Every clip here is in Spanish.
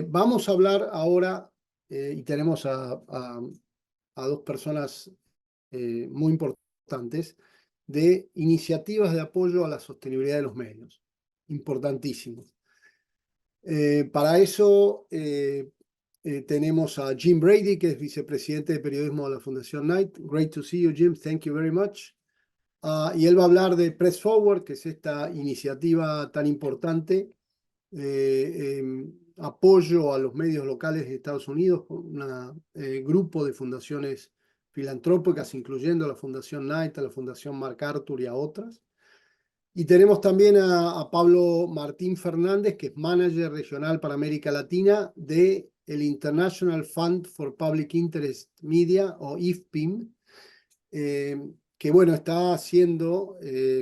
Vamos a hablar ahora, y tenemos a dos personas muy importantes, de iniciativas de apoyo a la sostenibilidad de los medios. Importantísimo. Para eso tenemos a Jim Brady, que es vicepresidente de periodismo de la Fundación Knight. Great to see you, Jim. Thank you very much. Y él va a hablar de Press Forward, que es esta iniciativa tan importante apoyo a los medios locales de Estados Unidos, un grupo de fundaciones filantrópicas, incluyendo la Fundación Knight, a la Fundación MacArthur y a otras. Y tenemos también a Pablo Martín Fernández, que es manager regional para América Latina de el International Fund for Public Interest Media, o IFPIM, que bueno, está haciendo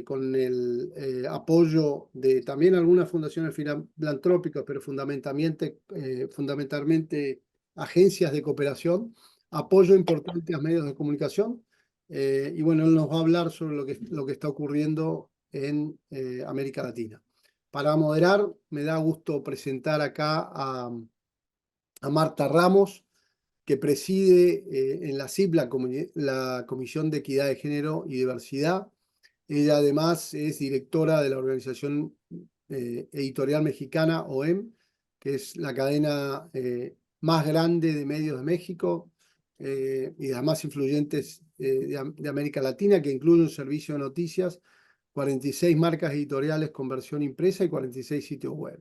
con el apoyo de también algunas fundaciones filantrópicas, pero fundamentalmente agencias de cooperación, apoyo importante a medios de comunicación. Y bueno, él nos va a hablar sobre lo que está ocurriendo en América Latina. Para moderar, me da gusto presentar acá a Marta Ramos, que preside en la CIP la Comisión de Equidad de Género y Diversidad. Ella además es directora de la organización editorial mexicana, OEM, que es la cadena más grande de medios de México y de las más influyentes de América Latina, que incluye un servicio de noticias, 46 marcas editoriales con versión impresa y 46 sitios web.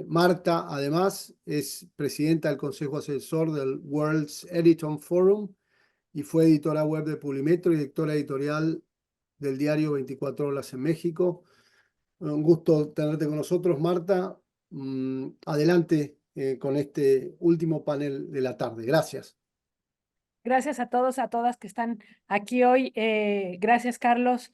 Marta, además, es presidenta del Consejo Asesor del World's Editor Forum y fue editora web de Publimetro y directora editorial del diario 24 Horas en México. Un gusto tenerte con nosotros, Marta. Adelante con este último panel de la tarde. Gracias. Gracias a todos, a todas que están aquí hoy. Gracias, Carlos.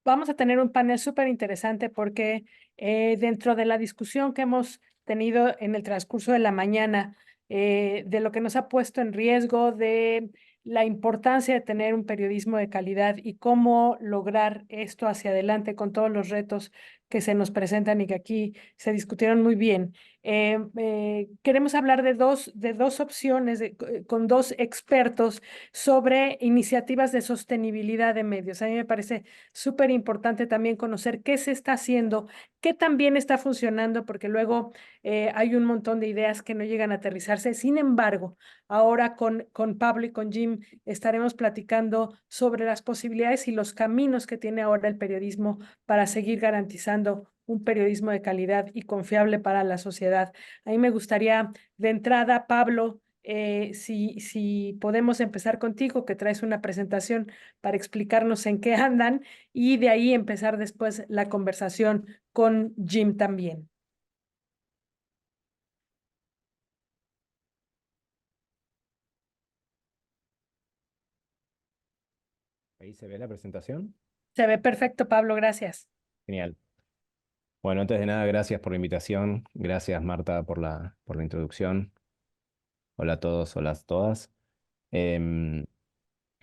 Vamos a tener un panel súper interesante porque dentro de la discusión que hemos tenido en el transcurso de la mañana, de lo que nos ha puesto en riesgo, de la importancia de tener un periodismo de calidad y cómo lograr esto hacia adelante con todos los retos que se nos presentan y que aquí se discutieron muy bien. Queremos hablar de dos opciones con dos expertos sobre iniciativas de sostenibilidad de medios. A mí me parece súper importante también conocer qué se está haciendo, qué también está funcionando, porque luego hay un montón de ideas que no llegan a aterrizarse. Sin embargo, ahora con Pablo y con Jim estaremos platicando sobre las posibilidades y los caminos que tiene ahora el periodismo para seguir garantizando un periodismo de calidad y confiable para la sociedad. A mí me gustaría, de entrada, Pablo, si podemos empezar contigo, que traes una presentación para explicarnos en qué andan, y de ahí empezar después la conversación con Jim también. ¿Ahí se ve la presentación? Se ve perfecto, Pablo, gracias. Genial. Bueno, antes de nada, gracias por la invitación. Gracias, Marta, por la introducción. Hola a todos, hola a todas. Me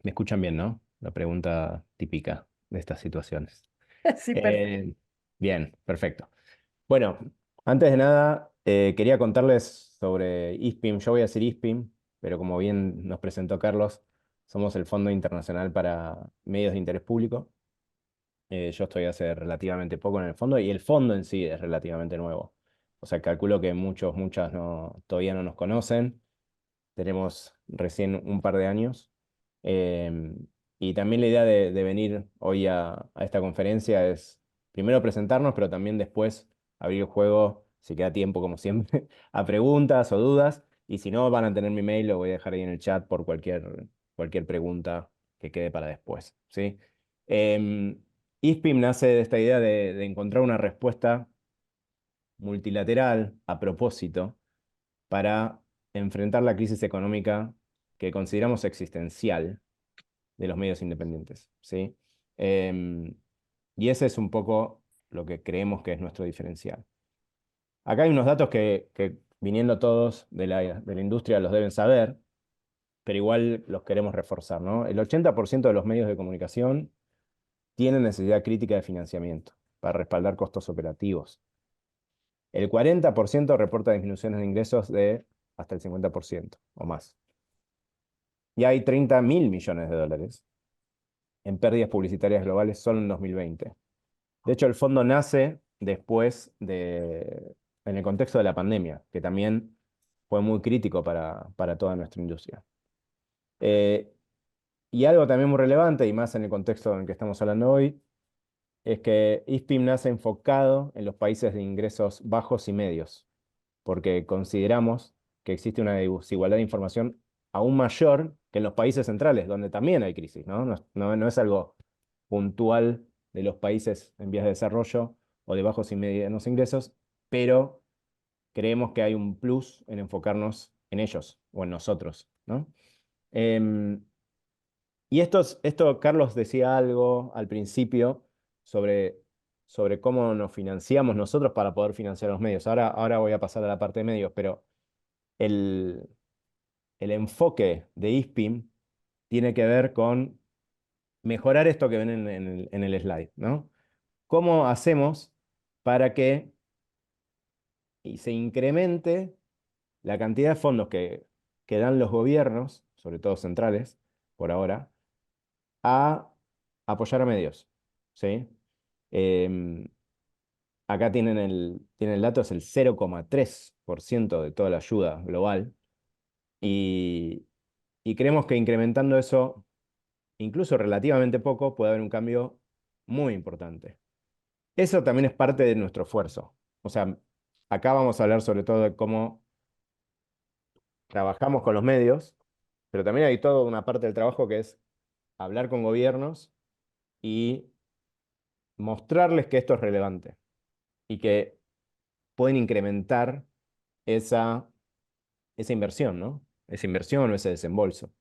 escuchan bien, ¿no? La pregunta típica de estas situaciones. Sí, perfecto. Bien, perfecto. Bueno, antes de nada, quería contarles sobre ISPIM. Yo voy a decir ISPIM, pero como bien nos presentó Carlos, somos el Fondo Internacional para Medios de Interés Público. Yo estoy hace relativamente poco en el fondo y el fondo en sí es relativamente nuevo. O sea, calculo que muchas todavía no nos conocen. Tenemos recién un par de años. Y también la idea de venir hoy a esta conferencia es primero presentarnos, pero también después abrir el juego, si queda tiempo como siempre, a preguntas o dudas. Y si no, van a tener mi mail, lo voy a dejar ahí en el chat por cualquier pregunta que quede para después, ¿sí? ISPIM nace de esta idea de encontrar una respuesta multilateral a propósito para enfrentar la crisis económica que consideramos existencial de los medios independientes, ¿sí? Y ese es un poco lo que creemos que es nuestro diferencial. Acá hay unos datos que viniendo todos de la industria los deben saber, pero igual los queremos reforzar, ¿no? El 80% de los medios de comunicación tienen necesidad crítica de financiamiento para respaldar costos operativos. El 40% reporta disminuciones de ingresos de hasta el 50% o más. Y hay 30.000 millones de dólares en pérdidas publicitarias globales solo en 2020. De hecho, el fondo nace en el contexto de la pandemia, que también fue muy crítico para toda nuestra industria. Y algo también muy relevante, y más en el contexto en el que estamos hablando hoy, es que ISPIM nace enfocado en los países de ingresos bajos y medios, porque consideramos que existe una desigualdad de información aún mayor que en los países centrales, donde también hay crisis, ¿no? No es algo puntual de los países en vías de desarrollo o de bajos y medianos ingresos, pero creemos que hay un plus en enfocarnos en ellos o en nosotros, ¿no? Y esto, Carlos decía algo al principio sobre cómo nos financiamos nosotros para poder financiar los medios. Ahora voy a pasar a la parte de medios, pero el enfoque de ISPIM tiene que ver con mejorar esto que ven en el slide, ¿no? ¿Cómo hacemos para que se incremente la cantidad de fondos que dan los gobiernos, sobre todo centrales, por ahora, a apoyar a medios? ¿Sí? Em, Acá tienen el dato, es el 0,3% de toda la ayuda global. Y, y creemos que incrementando eso, incluso relativamente poco, puede haber un cambio muy importante. Eso también es parte de nuestro esfuerzo. O sea, acá vamos a hablar sobre todo de cómo trabajamos con los medios, pero también hay toda una parte del trabajo que es hablar con gobiernos y mostrarles que esto es relevante y que pueden incrementar esa, esa inversión, ¿no? Esa inversión o ese desembolso.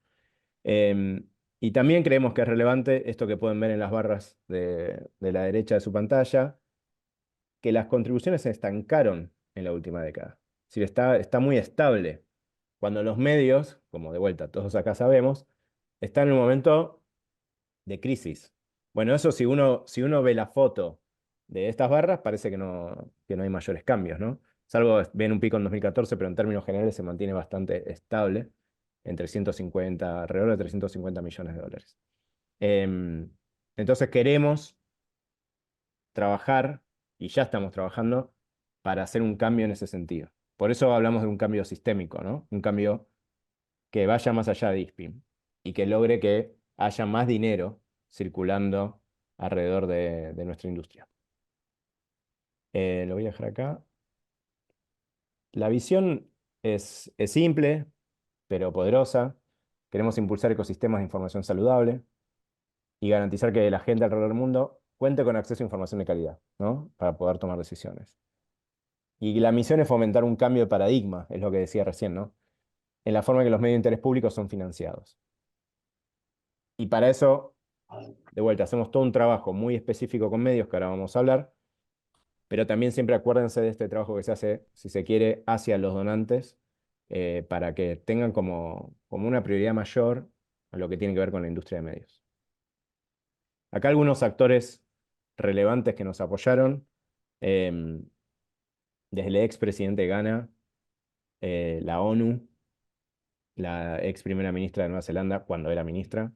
Em, y también creemos que es relevante esto que pueden ver en las barras de la derecha de su pantalla, que las contribuciones se estancaron en la última década. Es decir, está muy estable. Cuando los medios, como de vuelta todos acá sabemos, están en un momento de crisis. Bueno, eso si uno ve la foto de estas barras, parece que no hay mayores cambios, ¿no? Salvo ven un pico en 2014, pero en términos generales se mantiene bastante estable, alrededor de 350 millones de dólares. Entonces queremos trabajar, y ya estamos trabajando, para hacer un cambio en ese sentido. Por eso hablamos de un cambio sistémico, ¿no? Un cambio que vaya más allá de ISPIM y que logre que haya más dinero circulando alrededor de nuestra industria. Lo voy a dejar acá. La visión es simple, pero poderosa. Queremos impulsar ecosistemas de información saludable y garantizar que la gente alrededor del mundo cuente con acceso a información de calidad, ¿no? Para poder tomar decisiones. Y la misión es fomentar un cambio de paradigma, es lo que decía recién, ¿no? En la forma en que los medios de interés públicos son financiados. Y para eso, de vuelta, hacemos todo un trabajo muy específico con medios, que ahora vamos a hablar, pero también siempre acuérdense de este trabajo que se hace, si se quiere, hacia los donantes, para que tengan como una prioridad mayor a lo que tiene que ver con la industria de medios. Acá algunos actores relevantes que nos apoyaron, desde el expresidente de Ghana, la ONU, la ex primera ministra de Nueva Zelanda, cuando era ministra,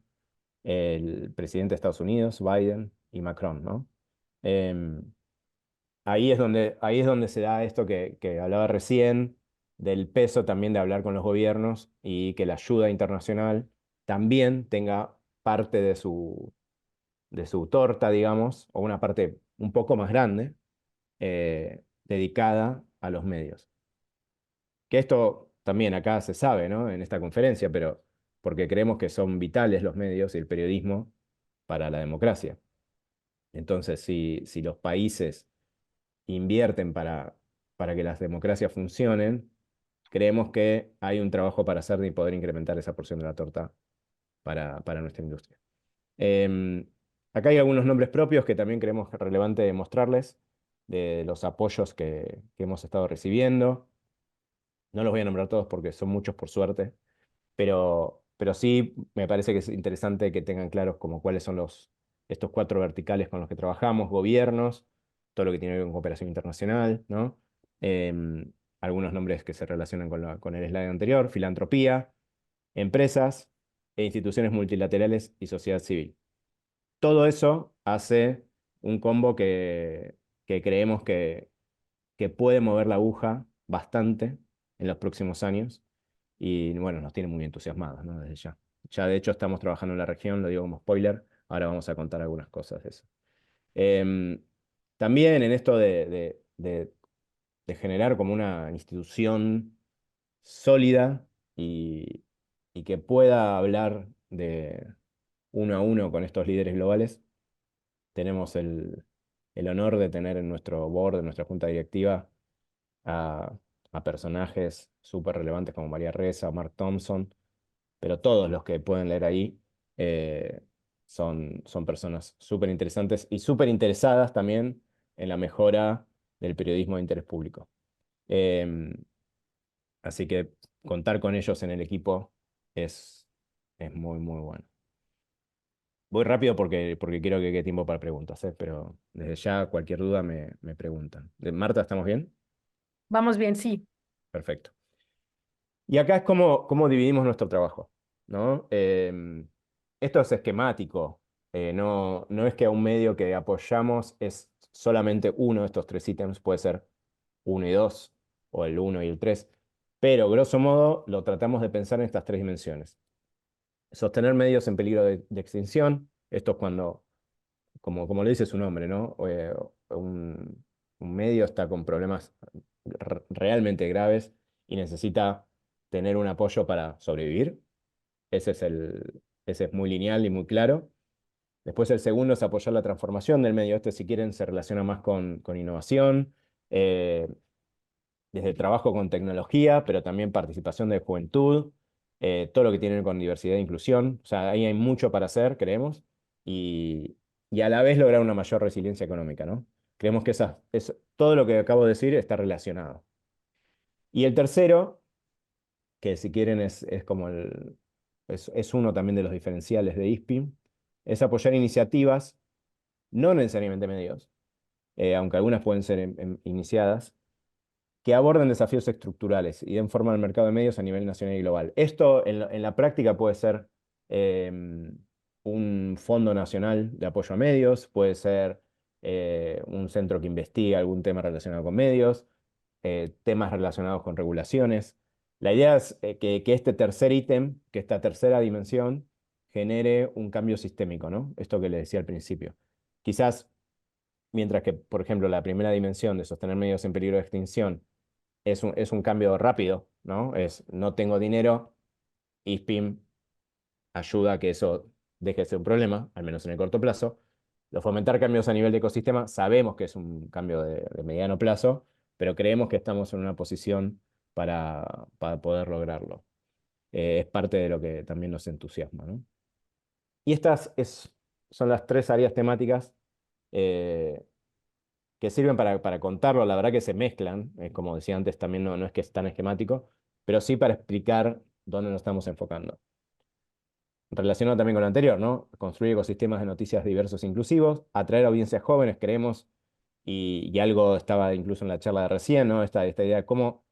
el presidente de Estados Unidos, Biden, y Macron, ¿no? Ahí es donde se da esto que hablaba recién, del peso también de hablar con los gobiernos y que la ayuda internacional también tenga parte de su torta, digamos, o una parte un poco más grande, dedicada a los medios. Que esto también acá se sabe, ¿no? En esta conferencia, pero porque creemos que son vitales los medios y el periodismo para la democracia. Entonces, si los países invierten para que las democracias funcionen, creemos que hay un trabajo para hacer y poder incrementar esa porción de la torta para nuestra industria. Acá hay algunos nombres propios que también creemos relevante mostrarles, de los apoyos que hemos estado recibiendo. No los voy a nombrar todos porque son muchos por suerte, pero sí me parece que es interesante que tengan claros como cuáles son estos 4 verticales con los que trabajamos: gobiernos, todo lo que tiene que ver con cooperación internacional, ¿no? algunos nombres que se relacionan con el slide anterior: filantropía, empresas e instituciones multilaterales y sociedad civil. Todo eso hace un combo que creemos que puede mover la aguja bastante en los próximos años y bueno, nos tiene muy entusiasmados, ¿no? Desde ya. Ya de hecho estamos trabajando en la región, lo digo como spoiler, ahora vamos a contar algunas cosas de eso. También en esto de generar como una institución sólida y que pueda hablar de uno a uno con estos líderes globales, tenemos el honor de tener en nuestro board, en nuestra junta directiva, a personajes súper relevantes como María Reza, Mark Thompson, pero todos los que pueden leer ahí son personas súper interesantes y súper interesadas también en la mejora del periodismo de interés público. Así que contar con ellos en el equipo es muy, muy bueno. Voy rápido porque quiero que quede tiempo para preguntas, pero desde ya cualquier duda me preguntan. Marta, ¿estamos bien? Vamos bien, sí. Perfecto. Y acá es cómo dividimos nuestro trabajo, ¿no? Esto es esquemático. No es que a un medio que apoyamos es solamente uno de estos 3 ítems, puede ser 1 y 2, o el 1 y el 3, pero grosso modo lo tratamos de pensar en estas 3 dimensiones. Sostener medios en peligro de extinción, esto es cuando, como lo dice su nombre, ¿no? Un medio está con problemas realmente graves y necesita tener un apoyo para sobrevivir. Ese es muy lineal y muy claro. Después el segundo es apoyar la transformación del medio. Este, si quieren, se relaciona más con innovación, desde el trabajo con tecnología, pero también participación de juventud, todo lo que tiene con diversidad e inclusión. O sea, ahí hay mucho para hacer, creemos, y a la vez lograr una mayor resiliencia económica, ¿no? Creemos que todo lo que acabo de decir está relacionado. Y el tercero, que si quieren es como es uno también de los diferenciales de ISPIM, es apoyar iniciativas, no necesariamente medios, aunque algunas pueden ser iniciadas, que aborden desafíos estructurales y den forma al mercado de medios a nivel nacional y global. Esto en la práctica puede ser un fondo nacional de apoyo a medios, puede ser un centro que investiga algún tema relacionado con medios, temas relacionados con regulaciones. La idea es que este tercer ítem, que esta tercera dimensión, genere un cambio sistémico, ¿no? Esto que les decía al principio. Quizás, mientras que, por ejemplo, la primera dimensión de sostener medios en peligro de extinción es un cambio rápido, ¿no? No tengo dinero, ISPIM ayuda a que eso deje de ser un problema, al menos en el corto plazo. Fomentar cambios a nivel de ecosistema, sabemos que es un cambio de mediano plazo, pero creemos que estamos en una posición para poder lograrlo. Es parte de lo que también nos entusiasma, ¿no? Y son las 3 áreas temáticas que sirven para contarlo. La verdad que se mezclan, como decía antes, también no es que es tan esquemático, pero sí para explicar dónde nos estamos enfocando. Relacionado también con lo anterior, ¿no? Construir ecosistemas de noticias diversos e inclusivos, atraer audiencias jóvenes, creemos, y algo estaba incluso en la charla de recién, ¿no? Esta idea de cómo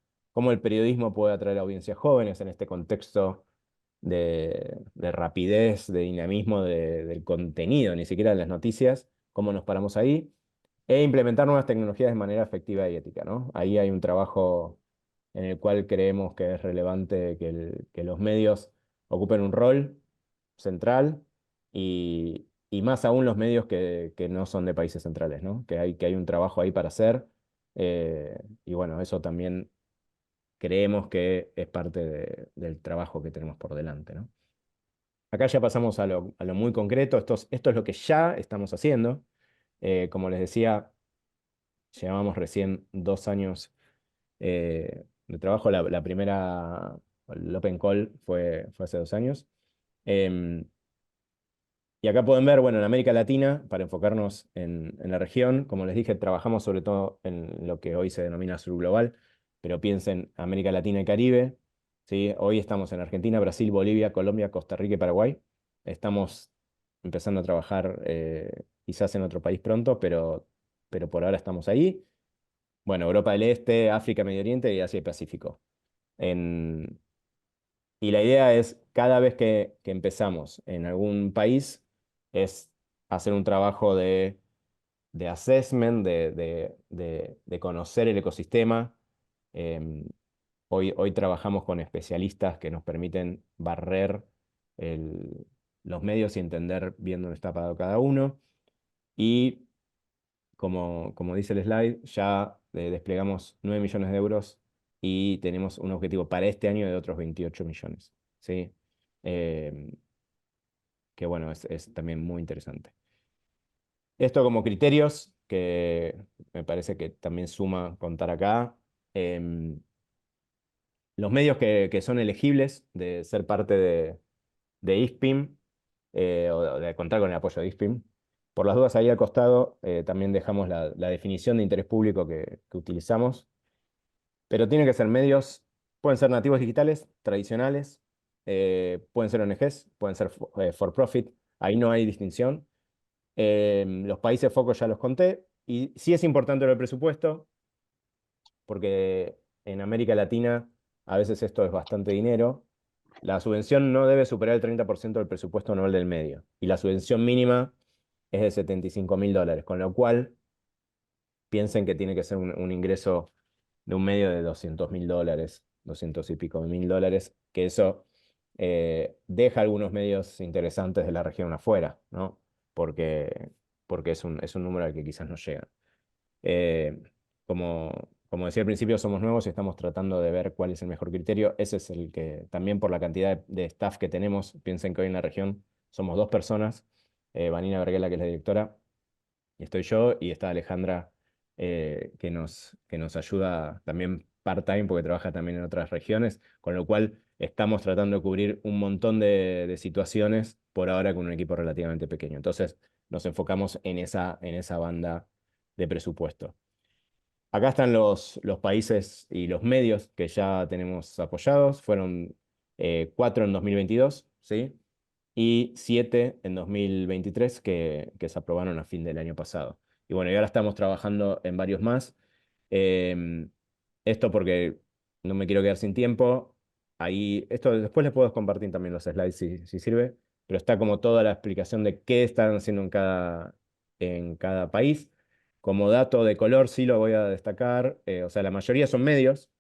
el periodismo puede atraer audiencias jóvenes en este contexto de rapidez, de dinamismo del contenido, ni siquiera de las noticias, cómo nos paramos ahí, e implementar nuevas tecnologías de manera efectiva y ética, ¿no? Ahí hay un trabajo en el cual creemos que es relevante que los medios ocupen un rol central y más aún los medios que no son de países centrales, ¿no? Que hay un trabajo ahí para hacer, y bueno, eso también creemos que es parte del trabajo que tenemos por delante, ¿no? Acá ya pasamos a lo muy concreto. Esto es lo que ya estamos haciendo. Como les decía, llevamos recién 2 años de trabajo. La primera, el Open Call fue hace 2 años. Y acá pueden ver, bueno, en América Latina, para enfocarnos en la región, como les dije, trabajamos sobre todo en lo que hoy se denomina Sur Global, pero piensen América Latina y Caribe, ¿sí? Hoy estamos en Argentina, Brasil, Bolivia, Colombia, Costa Rica y Paraguay. Estamos empezando a trabajar quizás en otro país pronto, pero por ahora estamos ahí. bueno, Europa del Este, África, Medio Oriente y Asia y Pacífico. En- y la idea es, cada vez que empezamos en algún país, es hacer un trabajo de assessment, de conocer el ecosistema. Em, hoy trabajamos con especialistas que nos permiten barrer los medios y entender bien dónde está parado cada uno. Y como dice el slide, ya desplegamos 9 millones de euros y tenemos un objetivo para este año de otros 28 millones. ¿Sí? Em, que bueno, es también muy interesante. Esto como criterios, que me parece que también suma contar acá. Em, los medios que son elegibles de ser parte de ISPIM, o de contar con el apoyo de ISPIM. Por las dudas, ahí al costado también dejamos la definición de interés público que utilizamos, pero tienen que ser medios, pueden ser nativos digitales, tradicionales, pueden ser ONGs, pueden ser for profit, ahí no hay distinción. Los países focos ya los conté, y sí es importante el presupuesto, porque en América Latina a veces esto es bastante dinero. La subvención no debe superar el 30% del presupuesto anual del medio, y la subvención mínima es de $75.000, con lo cual piensen que tiene que ser un ingreso de un medio de $200.000, 200 y pico mil dólares, que eso deja algunos medios interesantes de la región afuera, ¿no? Porque es un número al que quizás no llegan. Eh, como decía al principio, somos nuevos y estamos tratando de ver cuál es el mejor criterio. Ese es el que, también por la cantidad de staff que tenemos, piensen que hoy en la región somos 2 personas, Vanina Verguela, que es la directora, y estoy yo, y está Alejandra, que nos ayuda también part-time, porque trabaja también en otras regiones, con lo cual estamos tratando de cubrir un montón de situaciones por ahora con un equipo relativamente pequeño. Entonces nos enfocamos en esa banda de presupuesto. Acá están los países y los medios que ya tenemos apoyados. Fueron 4 en 2022, ¿sí? Y 7 en 2023 que se aprobaron a fin del año pasado. Y bueno, y ahora estamos trabajando en varios más. Em, Esto porque no me quiero quedar sin tiempo. Ahí, esto después les puedo compartir también los slides si sirve, pero está como toda la explicación de qué están haciendo en cada país. Como dato de color sí lo voy a destacar. O sea, la mayoría son medios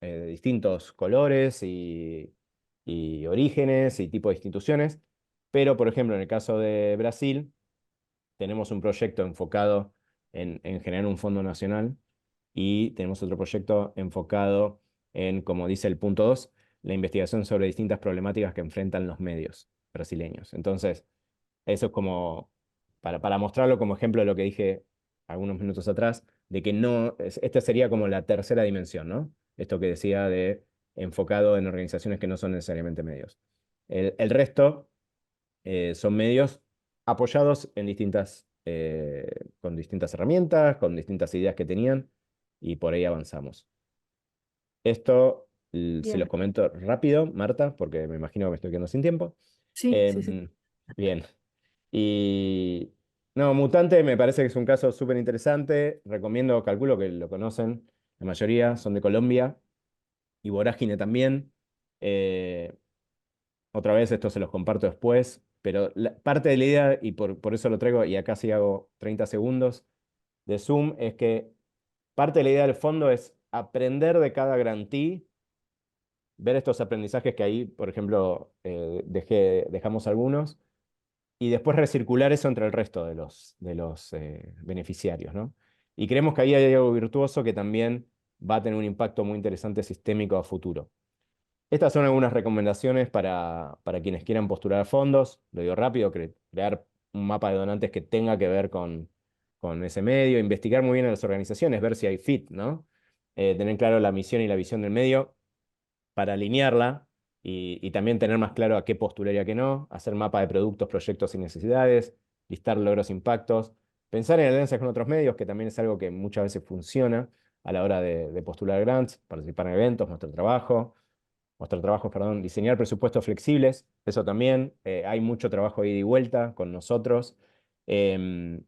de distintos colores y orígenes y tipo de instituciones. Pero, por ejemplo, en el caso de Brasil, tenemos un proyecto enfocado en generar un fondo nacional, y tenemos otro proyecto enfocado en, como dice el punto 2, la investigación sobre distintas problemáticas que enfrentan los medios brasileños. Entonces, eso es como, para mostrarlo como ejemplo de lo que dije algunos minutos atrás, de que no, esta sería como la tercera dimensión, ¿no? Esto que decía de enfocado en organizaciones que no son necesariamente medios. El resto son medios apoyados con distintas herramientas, con distintas ideas que tenían, y por ahí avanzamos. Esto se los Bien, comento rápido, Marta, porque me imagino que me estoy quedando sin tiempo. sí, sí, sí. Bien. Y no, Mutante me parece que es un caso súper interesante. Recomiendo, calculo que lo conocen, la mayoría son de Colombia, y Vorágine también. Eh, Otra vez, esto se los comparto después, pero parte de la idea, y por eso lo traigo, y acá sí hago 30 segundos de Zoom, es que parte de la idea del fondo es aprender de cada grantee, ver estos aprendizajes que ahí, por ejemplo, dejamos algunos, y después recircular eso entre el resto de los beneficiarios, ¿no? Y creemos que ahí hay algo virtuoso que también va a tener un impacto muy interesante sistémico a futuro. Estas son algunas recomendaciones para quienes quieran postular a fondos. Lo digo rápido: crear un mapa de donantes que tenga que ver con ese medio, investigar muy bien a las organizaciones, ver si hay fit, ¿no? Tener claro la misión y la visión del medio para alinearla, y también tener más claro a qué postular y a qué no, hacer mapa de productos, proyectos y necesidades, listar logros e impactos, pensar en alianzas con otros medios, que también es algo que muchas veces funciona a la hora de postular grants, participar en eventos, mostrar trabajo, perdón, diseñar presupuestos flexibles, eso también, hay mucho trabajo de ida y vuelta con nosotros. Em,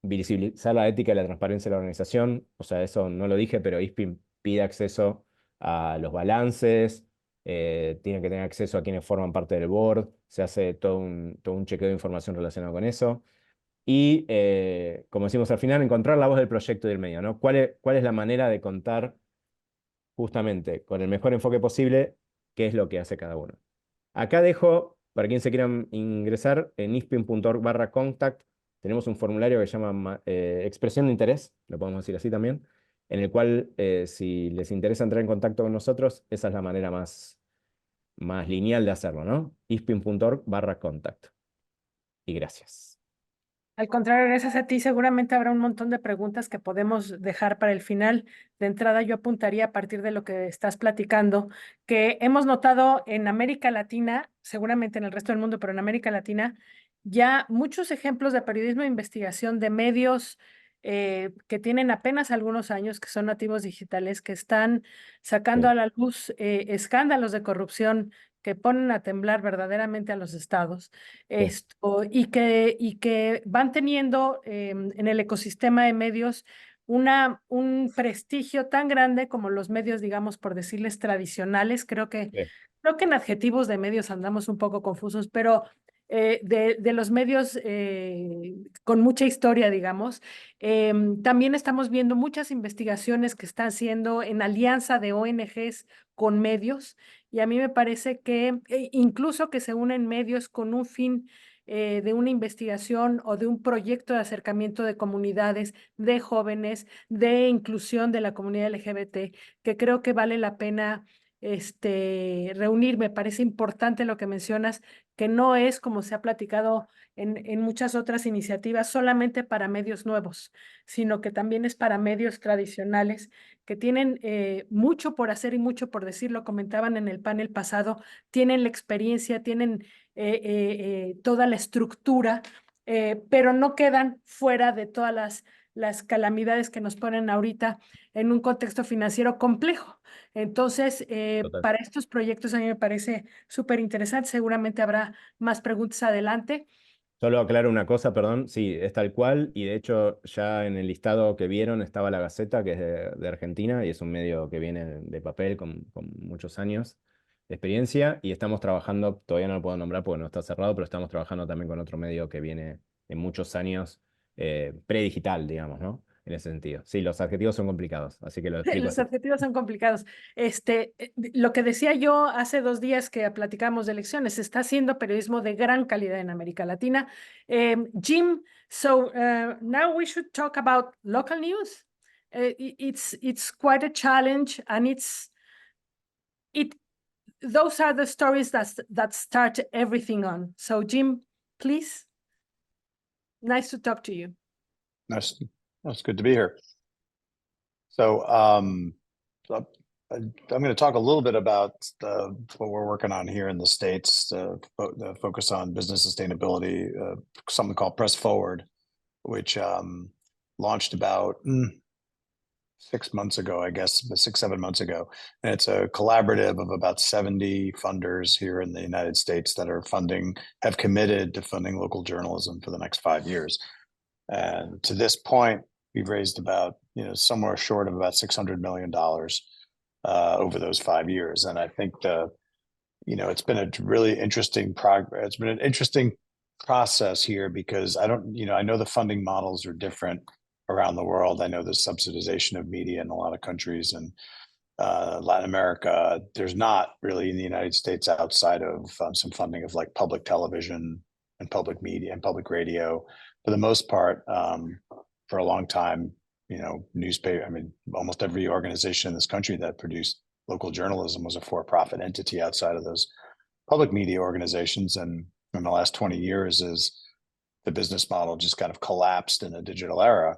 visibilizar la ética y la transparencia de la organización. O sea, eso no lo dije, pero ISPIM pide acceso a los balances, tiene que tener acceso a quienes forman parte del board, se hace todo un chequeo de información relacionado con eso. Y, como decimos al final, encontrar la voz del proyecto y del medio, ¿no? ¿Cuál es la manera de contar justamente con el mejor enfoque posible qué es lo que hace cada uno? Acá dejo, para quien se quieran ingresar, en ispin.org/contact, tenemos un formulario que se llama expresión de interés, lo podemos decir así también, en el cual, si les interesa entrar en contacto con nosotros, esa es la manera más lineal de hacerlo, ¿no? ispin.org/contact. Y gracias. Al contrario, gracias a ti, seguramente habrá un montón de preguntas que podemos dejar para el final. De entrada, yo apuntaría a partir de lo que estás platicando, que hemos notado en América Latina, seguramente en el resto del mundo, pero en América Latina, ya muchos ejemplos de periodismo de investigación de medios que tienen apenas algunos años, que son nativos digitales, que están sacando Sí. a la luz escándalos de corrupción que ponen a temblar verdaderamente a los estados. Y que van teniendo en el ecosistema de medios un prestigio tan grande como los medios, digamos, por decirles, tradicionales. Creo que Sí. en adjetivos de medios andamos un poco confusos, pero de los medios con mucha historia, digamos. También estamos viendo muchas investigaciones que están haciendo en alianza de ONGs con medios, y a mí me parece que incluso que se unen medios con un fin de una investigación o de un proyecto de acercamiento de comunidades, de jóvenes, de inclusión de la comunidad LGBT, que creo que vale la pena reunir. Me parece importante lo que mencionas, que no es, como se ha platicado en muchas otras iniciativas, solamente para medios nuevos, sino que también es para medios tradicionales que tienen mucho por hacer y mucho por decir. Lo comentaban en el panel pasado, tienen la experiencia, tienen toda la estructura, pero no quedan fuera de todas las calamidades que nos ponen ahorita en un contexto financiero complejo. Entonces, Total. para estos proyectos a mí me parece súper interesante. Seguramente habrá más preguntas adelante. Solo aclaro una cosa, perdón, sí, es tal cual, y de hecho ya en el listado que vieron estaba La Gaceta, que es de Argentina, y es un medio que viene de papel con muchos años de experiencia, y estamos trabajando, todavía no lo puedo nombrar porque no está cerrado, pero estamos trabajando también con otro medio que viene de muchos años, predigital, digamos, ¿no? En ese sentido. Sí, los adjetivos son complicados, así que lo explico Los así. objetivos son complicados. Lo que decía yo hace 2 días que platicamos de elecciones, se está haciendo periodismo de gran calidad en América Latina. Jim, so now we should talk about local news. It's quite a challenge, and those are the stories that start everything on. So Jim, please. Nice to talk to you. Nice. It's good to be here. So, I'm going to talk a little bit about what we're working on here in the States, the focus on business sustainability, something called Press Forward, which launched about 6 months ago, I guess, 6, 7 months ago. And it's a collaborative of about 70 funders here in the United States that are have committed to funding local journalism for the next 5 years. And to this point, we've raised about, somewhere short of about $600 million over those 5 years. And I think it's been a really interesting progress. It's been an interesting process here because I know the funding models are different around the world. I know there's subsidization of media in a lot of countries, and Latin America, there's not really in the United States outside of some funding of like public television and public media and public radio. For the most part, for a long time, newspaper, almost every organization in this country that produced local journalism was a for-profit entity outside of those public media organizations. And in the last 20 years, as the business model just kind of collapsed in a digital era,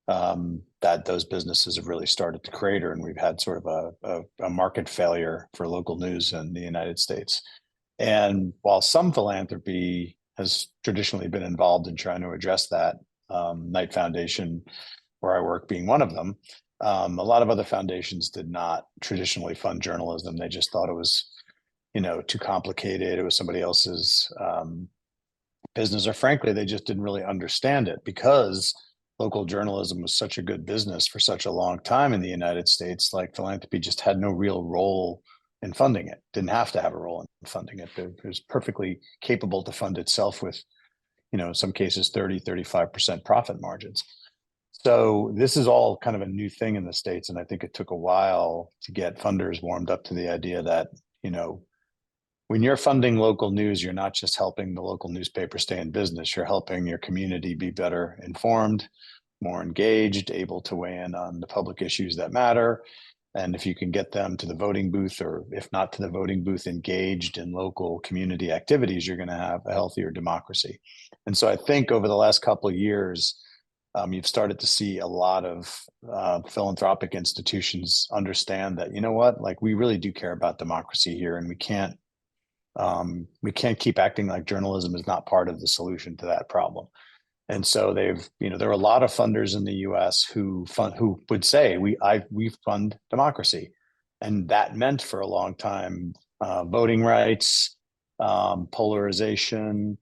that those businesses have really started to crater, and we've had sort of a market failure for local news in the United States. And while some philanthropy has traditionally been involved in trying to address that, Knight Foundation, where I work, being one of them, a lot of other foundations did not traditionally fund journalism. They just thought it was, too complicated. It was somebody else's business, or frankly, they just didn't really understand it because local journalism was such a good business for such a long time in the United States, like philanthropy just had no real role in funding it, didn't have to have a role in funding it. It was perfectly capable to fund itself with, in some cases, 30-35% profit margins. So this is all kind of a new thing in the States. And I think it took a while to get funders warmed up to the idea that, when you're funding local news, you're not just helping the local newspaper stay in business, you're helping your community be better informed, more engaged, able to weigh in on the public issues that matter. And if you can get them to the voting booth, or if not to the voting booth, engaged in local community activities, you're going to have a healthier democracy. And so I think over the last couple of years, you've started to see a lot of philanthropic institutions understand that, like we really do care about democracy here, and we can't keep acting like journalism is not part of the solution to that problem. And so there are a lot of funders in the U.S. who would say we fund democracy, and that meant for a long time voting rights, polarization,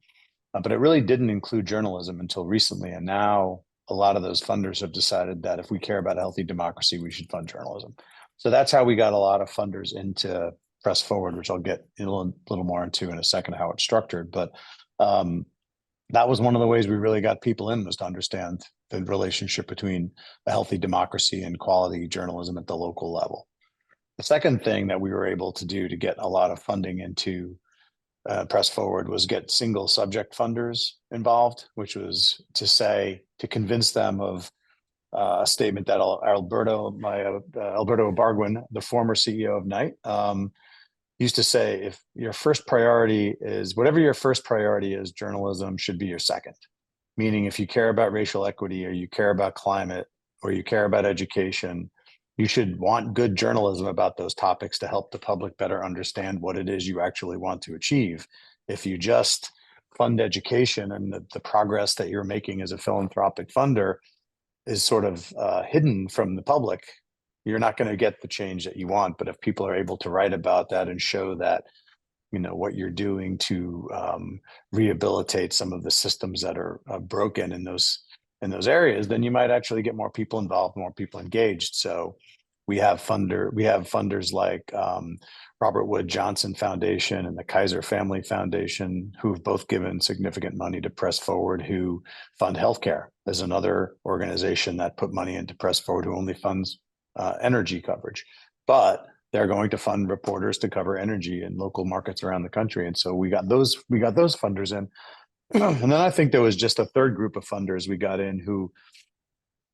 but it really didn't include journalism until recently. And now a lot of those funders have decided that if we care about a healthy democracy, we should fund journalism. So that's how we got a lot of funders into Press Forward, which I'll get a little more into in a second, how it's structured. But that was one of the ways we really got people in, was to understand the relationship between a healthy democracy and quality journalism at the local level. The second thing that we were able to do to get a lot of funding into Press Forward was get single subject funders involved, which was to convince them of a statement that Alberto Ibargüen, the former CEO of Knight, used to say, if your first priority is, whatever your first priority is, journalism should be your second. Meaning, if you care about racial equity, or you care about climate, or you care about education, you should want good journalism about those topics to help the public better understand what it is you actually want to achieve. If you just fund education and the progress that you're making as a philanthropic funder is sort of hidden from the public, you're not going to get the change that you want. But if people are able to write about that and show that, what you're doing to rehabilitate some of the systems that are broken in those areas, then you might actually get more people involved, more people engaged. So we have funders like Robert Wood Johnson Foundation and the Kaiser Family Foundation, who've both given significant money to Press Forward, who fund healthcare. There's another organization that put money into Press Forward who only funds energy coverage, but they're going to fund reporters to cover energy in local markets around the country. And so we got those funders in. And then I think there was just a third group of funders we got in who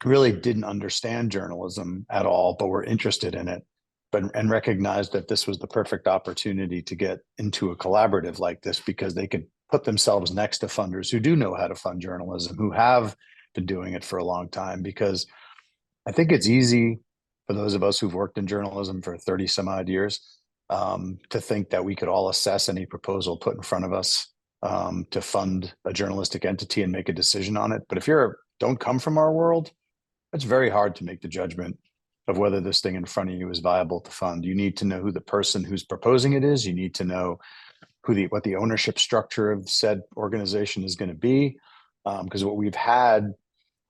really didn't understand journalism at all, but were interested in it, and recognized that this was the perfect opportunity to get into a collaborative like this, because they could put themselves next to funders who do know how to fund journalism, who have been doing it for a long time. Because I think it's easy for those of us who've worked in journalism for 30 some odd years to think that we could all assess any proposal put in front of us to fund a journalistic entity and make a decision on it. But if you don't come from our world, it's very hard to make the judgment of whether this thing in front of you is viable to fund. You need to know who the person who's proposing it is. You need to know what the ownership structure of said organization is going to be. Because what we've had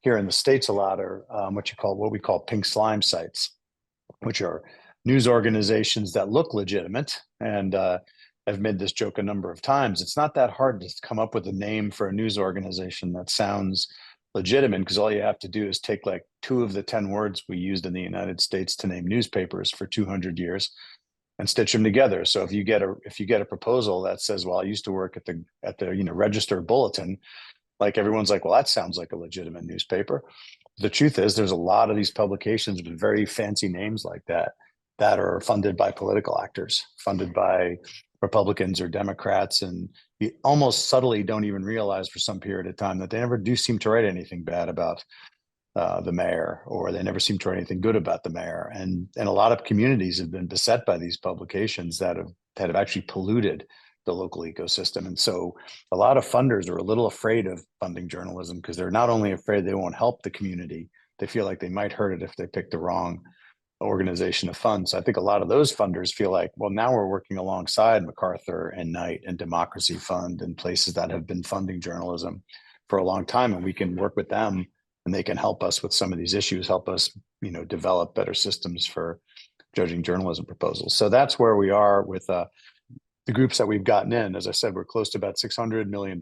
here in the States a lot are what we call pink slime sites, which are news organizations that look legitimate. And I've made this joke a number of times. It's not that hard to come up with a name for a news organization that sounds legitimate, because all you have to do is take like 2 of the 10 words we used in the United States to name newspapers for 200 years and stitch them together. So if you get a proposal that says, well, I used to work at the Register Bulletin, like everyone's like, well, that sounds like a legitimate newspaper. The truth is, there's a lot of these publications with very fancy names like that are funded by political actors, funded by Republicans or Democrats, and you almost subtly don't even realize for some period of time that they never do seem to write anything bad about the mayor, or they never seem to write anything good about the mayor. And a lot of communities have been beset by these publications that have actually polluted the local ecosystem. And so a lot of funders are a little afraid of funding journalism, because they're not only afraid they won't help the community, they feel like they might hurt it if they pick the wrong organization of funds. So I think a lot of those funders feel like, well, now we're working alongside MacArthur and Knight and Democracy Fund and places that have been funding journalism for a long time, and we can work with them and they can help us with some of these issues, help us, develop better systems for judging journalism proposals. So that's where we are with the groups that we've gotten in. As I said, we're close to about $600 million.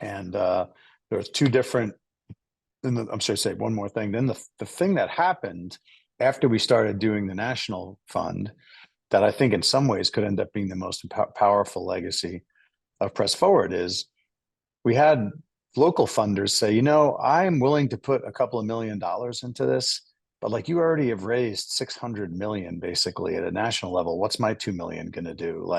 And there's two different, I'm sorry, say one more thing. Then the thing that happened after we started doing the national fund that I think in some ways could end up being the most powerful legacy of Press Forward is we had local funders say, I'm willing to put a couple of $1 million into this, but like you already have raised 600 million basically at a national level. What's my 2 million going to do?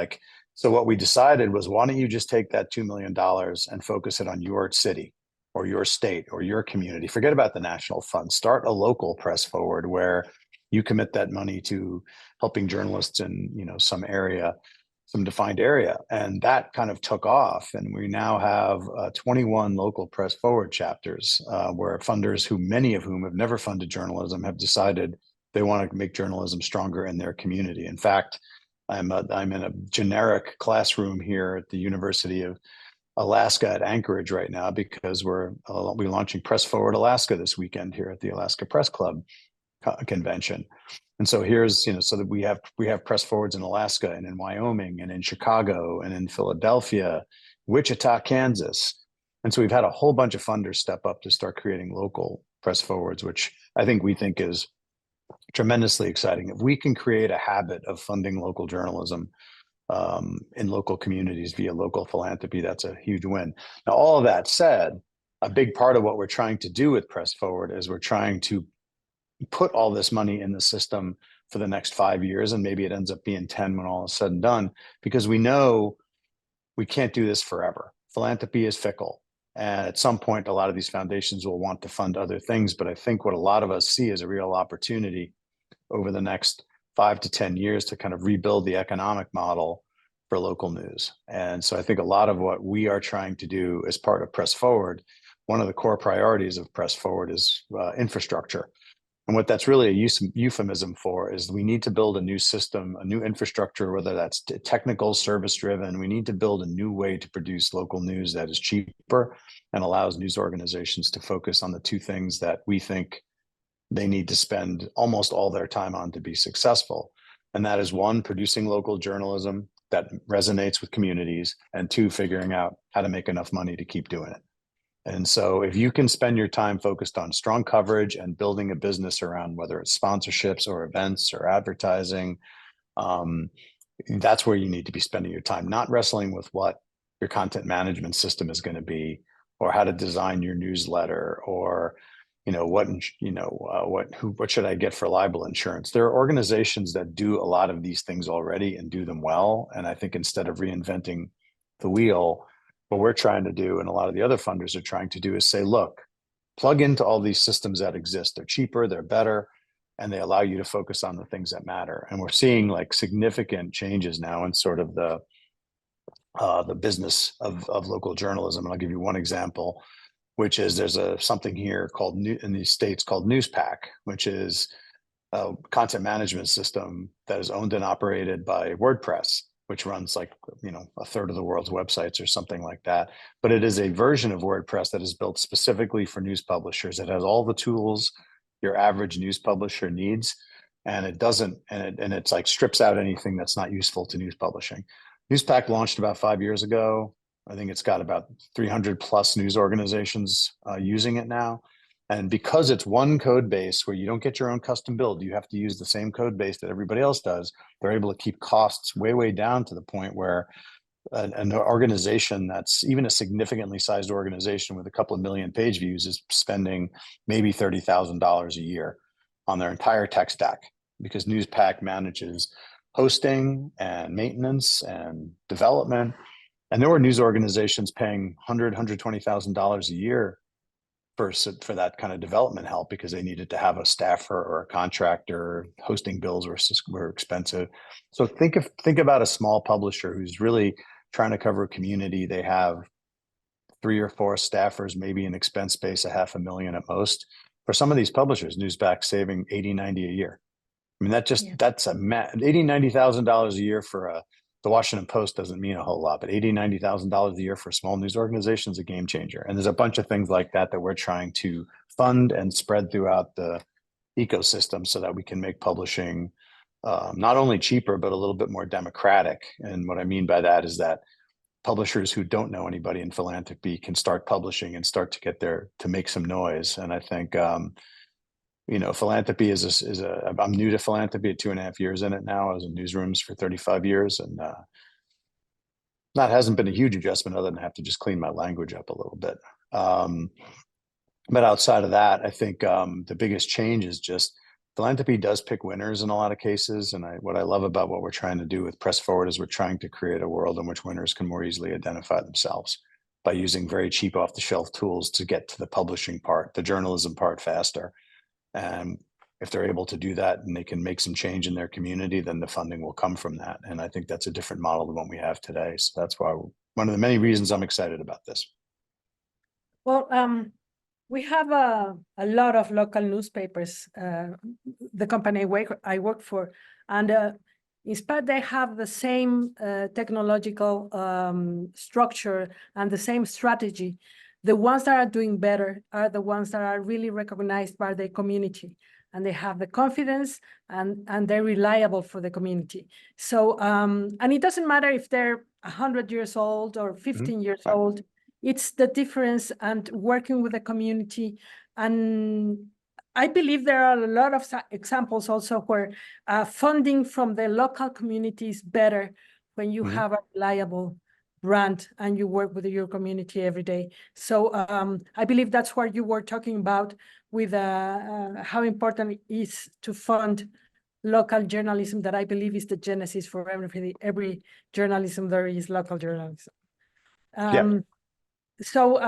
So what we decided was, why don't you just take that $2 million and focus it on your city or your state or your community? Forget about the national fund. Start a local Press Forward where you commit that money to helping journalists in, some area, some defined area. And that kind of took off. And we now have 21 local Press Forward chapters where funders, many of whom have never funded journalism, have decided they want to make journalism stronger in their community. In fact, I'm in a generic classroom here at the University of Alaska at Anchorage right now because we're launching Press Forward Alaska this weekend here at the Alaska Press Club convention. And so here's, so that we have Press Forwards in Alaska and in Wyoming and in Chicago and in Philadelphia, Wichita, Kansas. And so we've had a whole bunch of funders step up to start creating local Press Forwards, which we think is tremendously exciting. If we can create a habit of funding local journalism in local communities via local philanthropy, that's a huge win. Now, all of that said, a big part of what we're trying to do with Press Forward is we're trying to put all this money in the system for the next 5 years, and maybe it ends up being 10 when all is said and done, because we know we can't do this forever. Philanthropy is fickle. And at some point, a lot of these foundations will want to fund other things. But I think what a lot of us see is a real opportunity over the next 5 to 10 years to kind of rebuild the economic model for local news. And so I think a lot of what we are trying to do as part of Press Forward, one of the core priorities of Press Forward is infrastructure. And what that's really a euphemism for is we need to build a new system, a new infrastructure, whether that's technical, service driven. We need to build a new way to produce local news that is cheaper and allows news organizations to focus on the two things that we think they need to spend almost all their time on to be successful. And that is, one, producing local journalism that resonates with communities, and two, figuring out how to make enough money to keep doing it. And so if you can spend your time focused on strong coverage and building a business around whether it's sponsorships or events or advertising, that's where you need to be spending your time, not wrestling with what your content management system is going to be, or how to design your newsletter, or what should I get for libel insurance? There are organizations that do a lot of these things already and do them well. And I think instead of reinventing the wheel, what we're trying to do, and a lot of the other funders are trying to do, is say, look, plug into all these systems that exist. They're cheaper, they're better, and they allow you to focus on the things that matter. And we're seeing significant changes now in sort of the business of local journalism. And I'll give you one example, which is there's something here in these states called Newspack, which is a content management system that is owned and operated by WordPress, which runs a third of the world's websites or something like that. But it is a version of WordPress that is built specifically for news publishers. It has all the tools your average news publisher needs, and it strips out anything that's not useful to news publishing. Newspack launched about 5 years ago. I think it's got about 300 plus news organizations using it now. And because it's one code base where you don't get your own custom build, you have to use the same code base that everybody else does, they're able to keep costs way, way down to the point where an organization that's even a significantly sized organization with a couple of million page views is spending maybe $30,000 a year on their entire tech stack, because Newspack manages hosting and maintenance and development. And there were news organizations paying $100,000, $120,000 a year for that kind of development help, because they needed to have a staffer or a contractor. Hosting bills were expensive. So think about a small publisher who's really trying to cover a community. They have 3 or 4 staffers, maybe an expense base of $500,000 at most. For some of these publishers, Newspack saving $80,000, $90,000 a year. I mean, that's $80,000, $90,000 a year for a the Washington Post doesn't mean a whole lot, but $80,000-$90,000 a year for a small news organization is a game changer. And there's a bunch of things like that that we're trying to fund and spread throughout the ecosystem so that we can make publishing not only cheaper, but a little bit more democratic. And what I mean by that is that publishers who don't know anybody in philanthropy can start publishing and start to get there to make some noise. And I think, philanthropy I'm new to philanthropy at 2.5 years in it now. I was in newsrooms for 35 years, and that hasn't been a huge adjustment other than have to just clean my language up a little bit. But outside of that, I think the biggest change is just philanthropy does pick winners in a lot of cases. And what I love about what we're trying to do with Press Forward is we're trying to create a world in which winners can more easily identify themselves by using very cheap off-the-shelf tools to get to the publishing part, the journalism part faster. And if they're able to do that and they can make some change in their community, then the funding will come from that. And I think that's a different model than what we have today. So that's why one of the many reasons I'm excited about this. Well, we have a lot of local newspapers, the company I work for, and in spite they have the same technological structure and the same strategy. The ones that are doing better are the ones that are really recognized by the community, and they have the confidence and they're reliable for the community. So, and it doesn't matter if they're 100 years old or 15 years old. It's the difference and working with the community. And I believe there are a lot of examples also where funding from the local community is better when you have a reliable brand and you work with your community every day. So I believe that's what you were talking about with how important it is to fund local journalism, that I believe is the genesis for every journalism. There is local journalism. So,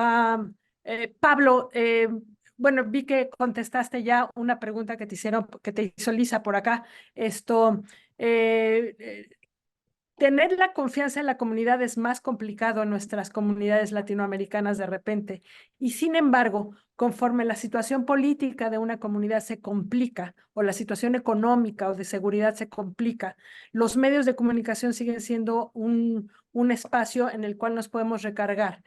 Pablo, bueno, vi que contestaste ya una pregunta que te hizo Lisa por acá. Tener la confianza en la comunidad es más complicado en nuestras comunidades latinoamericanas de repente. Y sin embargo, conforme la situación política de una comunidad se complica, o la situación económica o de seguridad se complica, los medios de comunicación siguen siendo un espacio en el cual nos podemos recargar.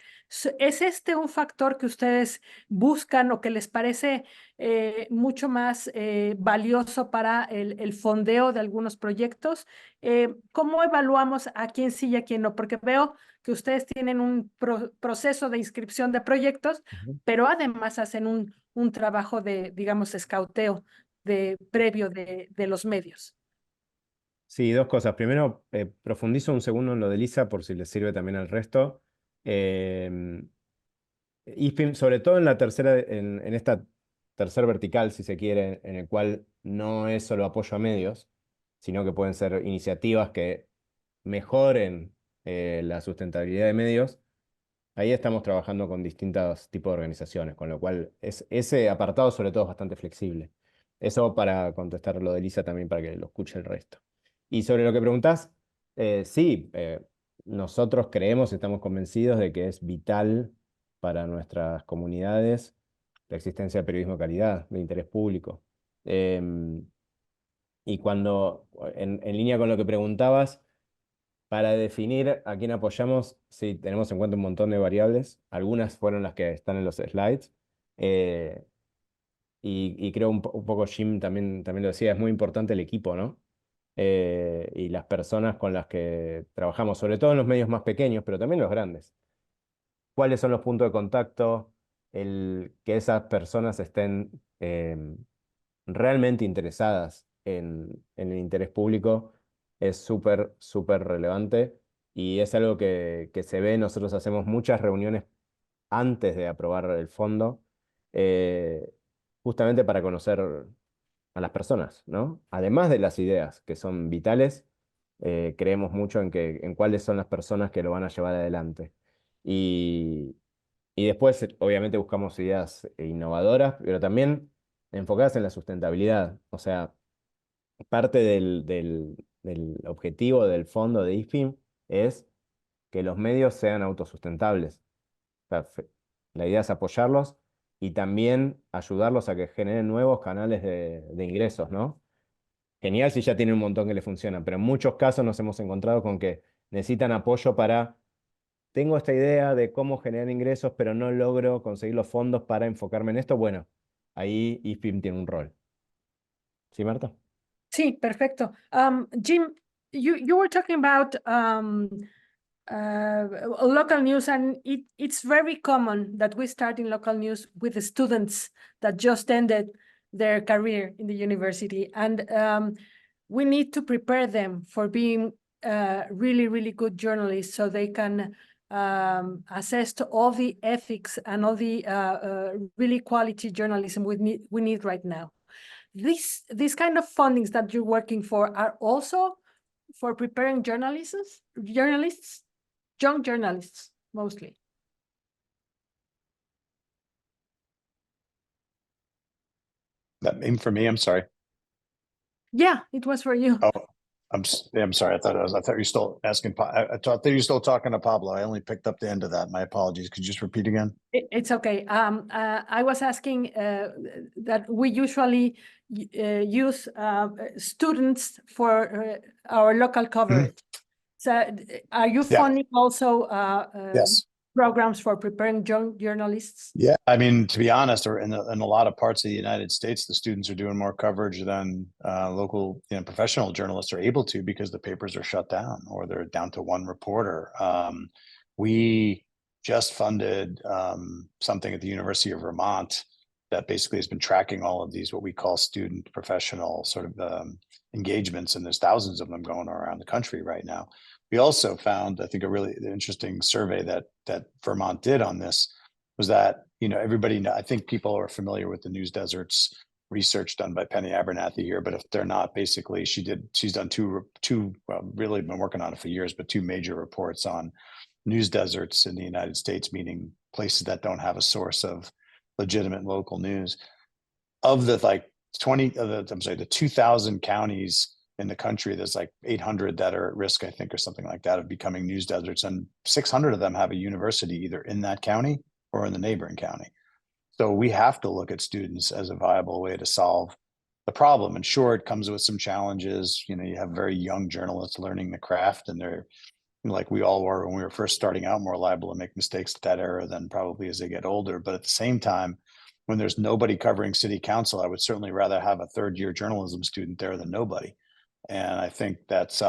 ¿Es este un factor que ustedes buscan o que les parece mucho más valioso para el fondeo de algunos proyectos? ¿Cómo evaluamos a quién sí y a quién no? Porque veo que ustedes tienen un proceso de inscripción de proyectos, pero además hacen un trabajo de, digamos, escauteo previo de los medios. Sí, dos cosas. Primero, profundizo un segundo en lo de Lisa por si les sirve también al resto. ISPIM, sobre todo en esta tercer vertical, si se quiere, en el cual no es solo apoyo a medios, sino que pueden ser iniciativas que mejoren la sustentabilidad de medios. Ahí estamos trabajando con distintos tipos de organizaciones, con lo cual ese apartado sobre todo es bastante flexible. Eso para contestar lo de Lisa también, para que lo escuche el resto. Y sobre lo que preguntás, sí, nosotros creemos, estamos convencidos de que es vital para nuestras comunidades la existencia de periodismo de calidad, de interés público. Y cuando, en línea con lo que preguntabas, para definir a quién apoyamos, sí, tenemos en cuenta un montón de variables. Algunas fueron las que están en los slides. Y creo un poco Jim también lo decía, es muy importante el equipo, ¿no? Y las personas con las que trabajamos, sobre todo en los medios más pequeños, pero también los grandes. ¿Cuáles son los puntos de contacto? Que esas personas estén realmente interesadas en el interés público es súper, súper relevante, y es algo que se ve. Nosotros hacemos muchas reuniones antes de aprobar el fondo, justamente para conocer a las personas, ¿no? Además de las ideas, que son vitales, creemos mucho en cuáles son las personas que lo van a llevar adelante. Y después, obviamente, buscamos ideas innovadoras, pero también enfocadas en la sustentabilidad. O sea, parte del objetivo del fondo de ISPIM es que los medios sean autosustentables. O sea, la idea es apoyarlos y también ayudarlos a que generen nuevos canales de ingresos, ¿no? Genial si ya tienen un montón que les funcionan, pero en muchos casos nos hemos encontrado con que necesitan apoyo para, tengo esta idea de cómo generar ingresos, pero no logro conseguir los fondos para enfocarme en esto, bueno, ahí ISPIM tiene un rol. ¿Sí, Marta? Sí, perfecto. Jim, you were talking about local news, and it's very common that we start in local news with the students that just ended their career in the university, and we need to prepare them for being really, really good journalists so they can assess to all the ethics and all the really quality journalism we need right now. These kind of fundings that you're working for are also for preparing journalists, young journalists mostly. That mean for me, I'm sorry. Yeah, it was for you. Oh, I'm sorry. I thought you were still asking. I thought you were still talking to Pablo. I only picked up the end of that. My apologies. Could you just repeat again? It's okay. I was asking that we usually use students for our local coverage. So are you Yeah. funding also Yes. programs for preparing young journalists? Yeah, I mean, to be honest, or in a lot of parts of the United States, the students are doing more coverage than local, professional journalists are able to, because the papers are shut down or they're down to one reporter. We just funded something at the University of Vermont that basically has been tracking all of these, what we call student professional sort of engagements, and there's thousands of them going around the country right now. We also found, I think, a really interesting survey that Vermont did on this was that, everybody, I think people are familiar with the News Deserts research done by Penny Abernathy here, but if they're not, basically she's done two, really been working on it for years, but two major reports on news deserts in the United States, meaning places that don't have a source of legitimate local news. Of the the 2,000 counties in the country, there's like 800 that are at risk, I think, or something like that, of becoming news deserts, and 600 of them have a university either in that county or in the neighboring county. So we have to look at students as a viable way to solve the problem. And sure, it comes with some challenges. You have very young journalists learning the craft, and they're, like we all were when we were first starting out, more liable to make mistakes at that era than probably as they get older. But at the same time, when there's nobody covering city council, I would certainly rather have a third-year journalism student there than nobody. And I think that's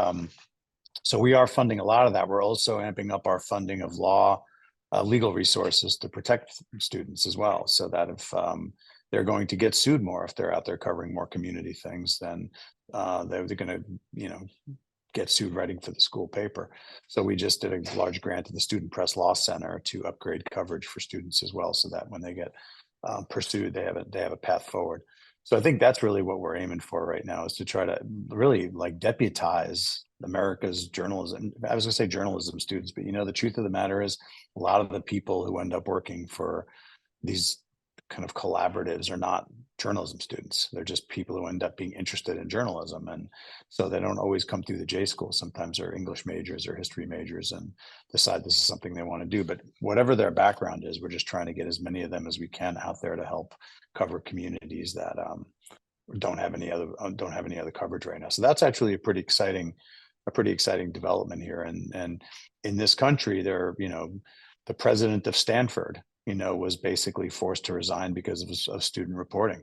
so we are funding a lot of that. We're also amping up our funding of legal resources to protect students as well, so that if they're going to get sued more if they're out there covering more community things, then they're going to get sued writing for the school paper. So we just did a large grant to the Student Press Law Center to upgrade coverage for students as well, so that when they get pursued, they have a path forward. So I think that's really what we're aiming for right now, is to try to really deputize America's journalism. I was going to say journalism students, but the truth of the matter is a lot of the people who end up working for these kind of collaboratives are not journalism students. They're just people who end up being interested in journalism. And so they don't always come through the J school. Sometimes they're English majors or history majors and decide this is something they want to do. But whatever their background is, we're just trying to get as many of them as we can out there to help cover communities that don't have any other coverage right now. So that's actually a pretty exciting development here. And in this country, the president of Stanford, was basically forced to resign because of student reporting.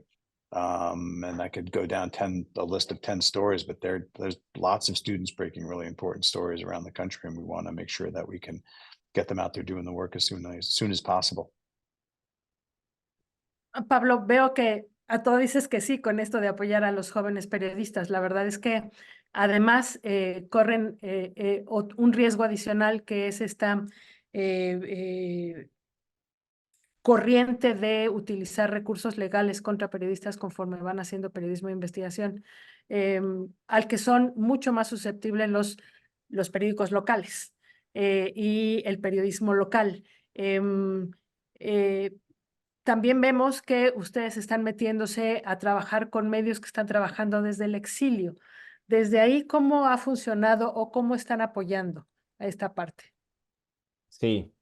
And I could go down a list of 10 stories, but there's lots of students breaking really important stories around the country, and we want to make sure that we can get them out there doing the work as soon as possible. Pablo, veo que a todo dices que sí con esto de apoyar a los jóvenes periodistas. La verdad es que además corren un riesgo adicional, que es esta corriente de utilizar recursos legales contra periodistas conforme van haciendo periodismo de investigación, al que son mucho más susceptibles los periódicos locales y el periodismo local. También vemos que ustedes están metiéndose a trabajar con medios que están trabajando desde el exilio. Desde ahí, ¿cómo ha funcionado o cómo están apoyando a esta parte? Sí.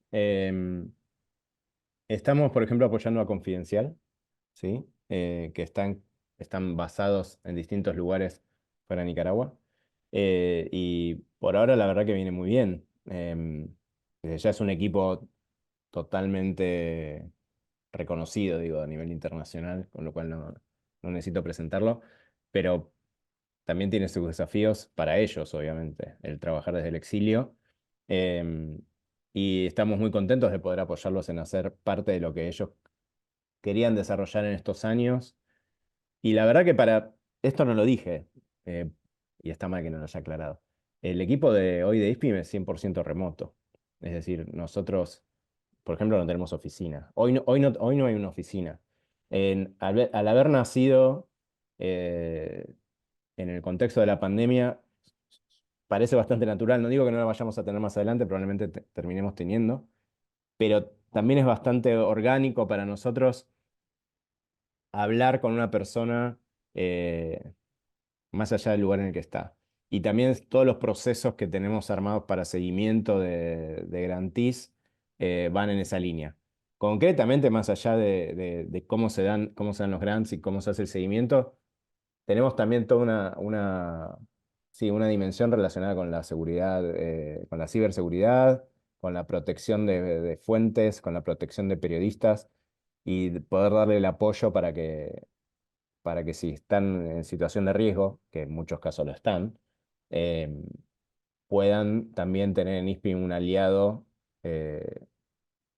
Estamos, por ejemplo, apoyando a Confidencial, ¿sí? Que están basados en distintos lugares fuera de Nicaragua. Y por ahora la verdad que viene muy bien. Ya es un equipo totalmente reconocido, digo, a nivel internacional, con lo cual no necesito presentarlo, pero también tiene sus desafíos para ellos, obviamente, el trabajar desde el exilio. Y estamos muy contentos de poder apoyarlos en hacer parte de lo que ellos querían desarrollar en estos años. Y la verdad que para esto no lo dije, y está mal que no lo haya aclarado. El equipo de hoy de ISPIM es 100% remoto. Es decir, nosotros, por ejemplo, no tenemos oficina. Hoy no hay una oficina. Al haber nacido en el contexto de la pandemia, parece bastante natural. No digo que no la vayamos a tener más adelante, probablemente terminemos teniendo, pero también es bastante orgánico para nosotros hablar con una persona más allá del lugar en el que está. Y también todos los procesos que tenemos armados para seguimiento de grantees van en esa línea. Concretamente, más allá de cómo se dan los grants y cómo se hace el seguimiento, tenemos también toda una dimensión relacionada con la seguridad, con la ciberseguridad, con la protección de fuentes, con la protección de periodistas y poder darle el apoyo para que si están en situación de riesgo, que en muchos casos lo están, puedan también tener en ISPIM un aliado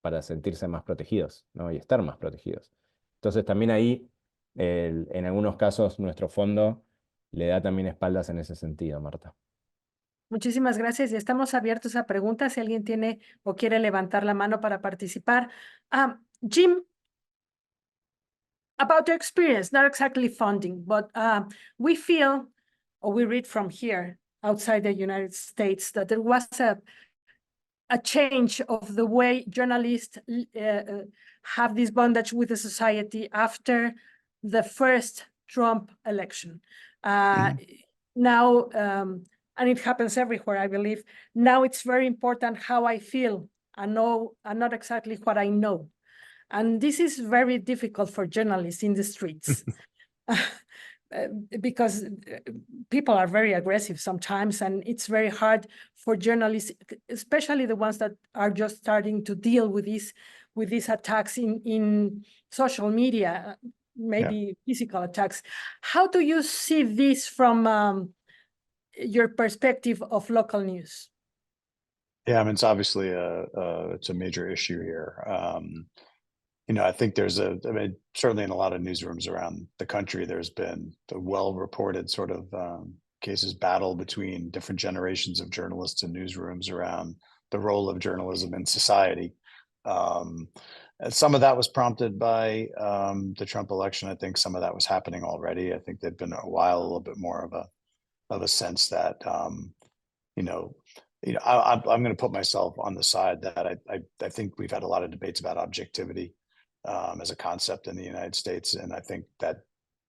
para sentirse más protegidos, ¿no? Y estar más protegidos. Entonces también ahí, en algunos casos, nuestro fondo le da también espaldas en ese sentido, Marta. Muchísimas gracias y estamos abiertos a preguntas si alguien tiene o quiere levantar la mano para participar. Jim, about your experience, not exactly funding, but we feel, or we read from here, outside the United States, that there was a change of the way journalists have this bondage with the society after the first Trump election. Now, and it happens everywhere, I believe, now it's very important how I feel and not exactly what I know. And this is very difficult for journalists in the streets. Because people are very aggressive sometimes, and it's very hard for journalists, especially the ones that are just starting to deal with these attacks in social media, maybe physical attacks. How do you see this from your perspective of local news? Yeah, I mean, it's obviously it's a major issue here. I think certainly in a lot of newsrooms around the country, there's been the well-reported sort of cases battle between different generations of journalists in newsrooms around the role of journalism in society. And some of that was prompted by the Trump election. I think some of that was happening already. I think there'd been a little bit more of a sense that I'm going to put myself on the side that I think we've had a lot of debates about objectivity as a concept in the United States. And I think that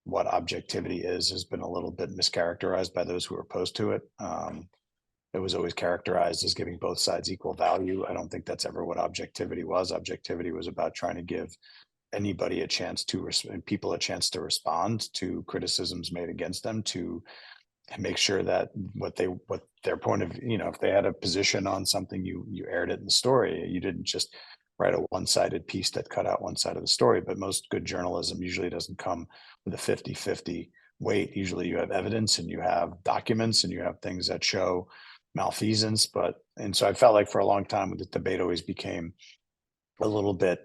what objectivity has been a little bit mischaracterized by those who are opposed to it. It was always characterized as giving both sides equal value. I don't think that's ever what objectivity was. Objectivity was about trying to give anybody a chance to people a chance to respond to criticisms made against them, to make sure that what their point of, if they had a position on something, you aired it in the story. You didn't just write a one-sided piece that cut out one side of the story. But most good journalism usually doesn't come with a 50-50 weight. Usually you have evidence and you have documents and you have things that show malfeasance. And so I felt like for a long time the debate always became a little bit,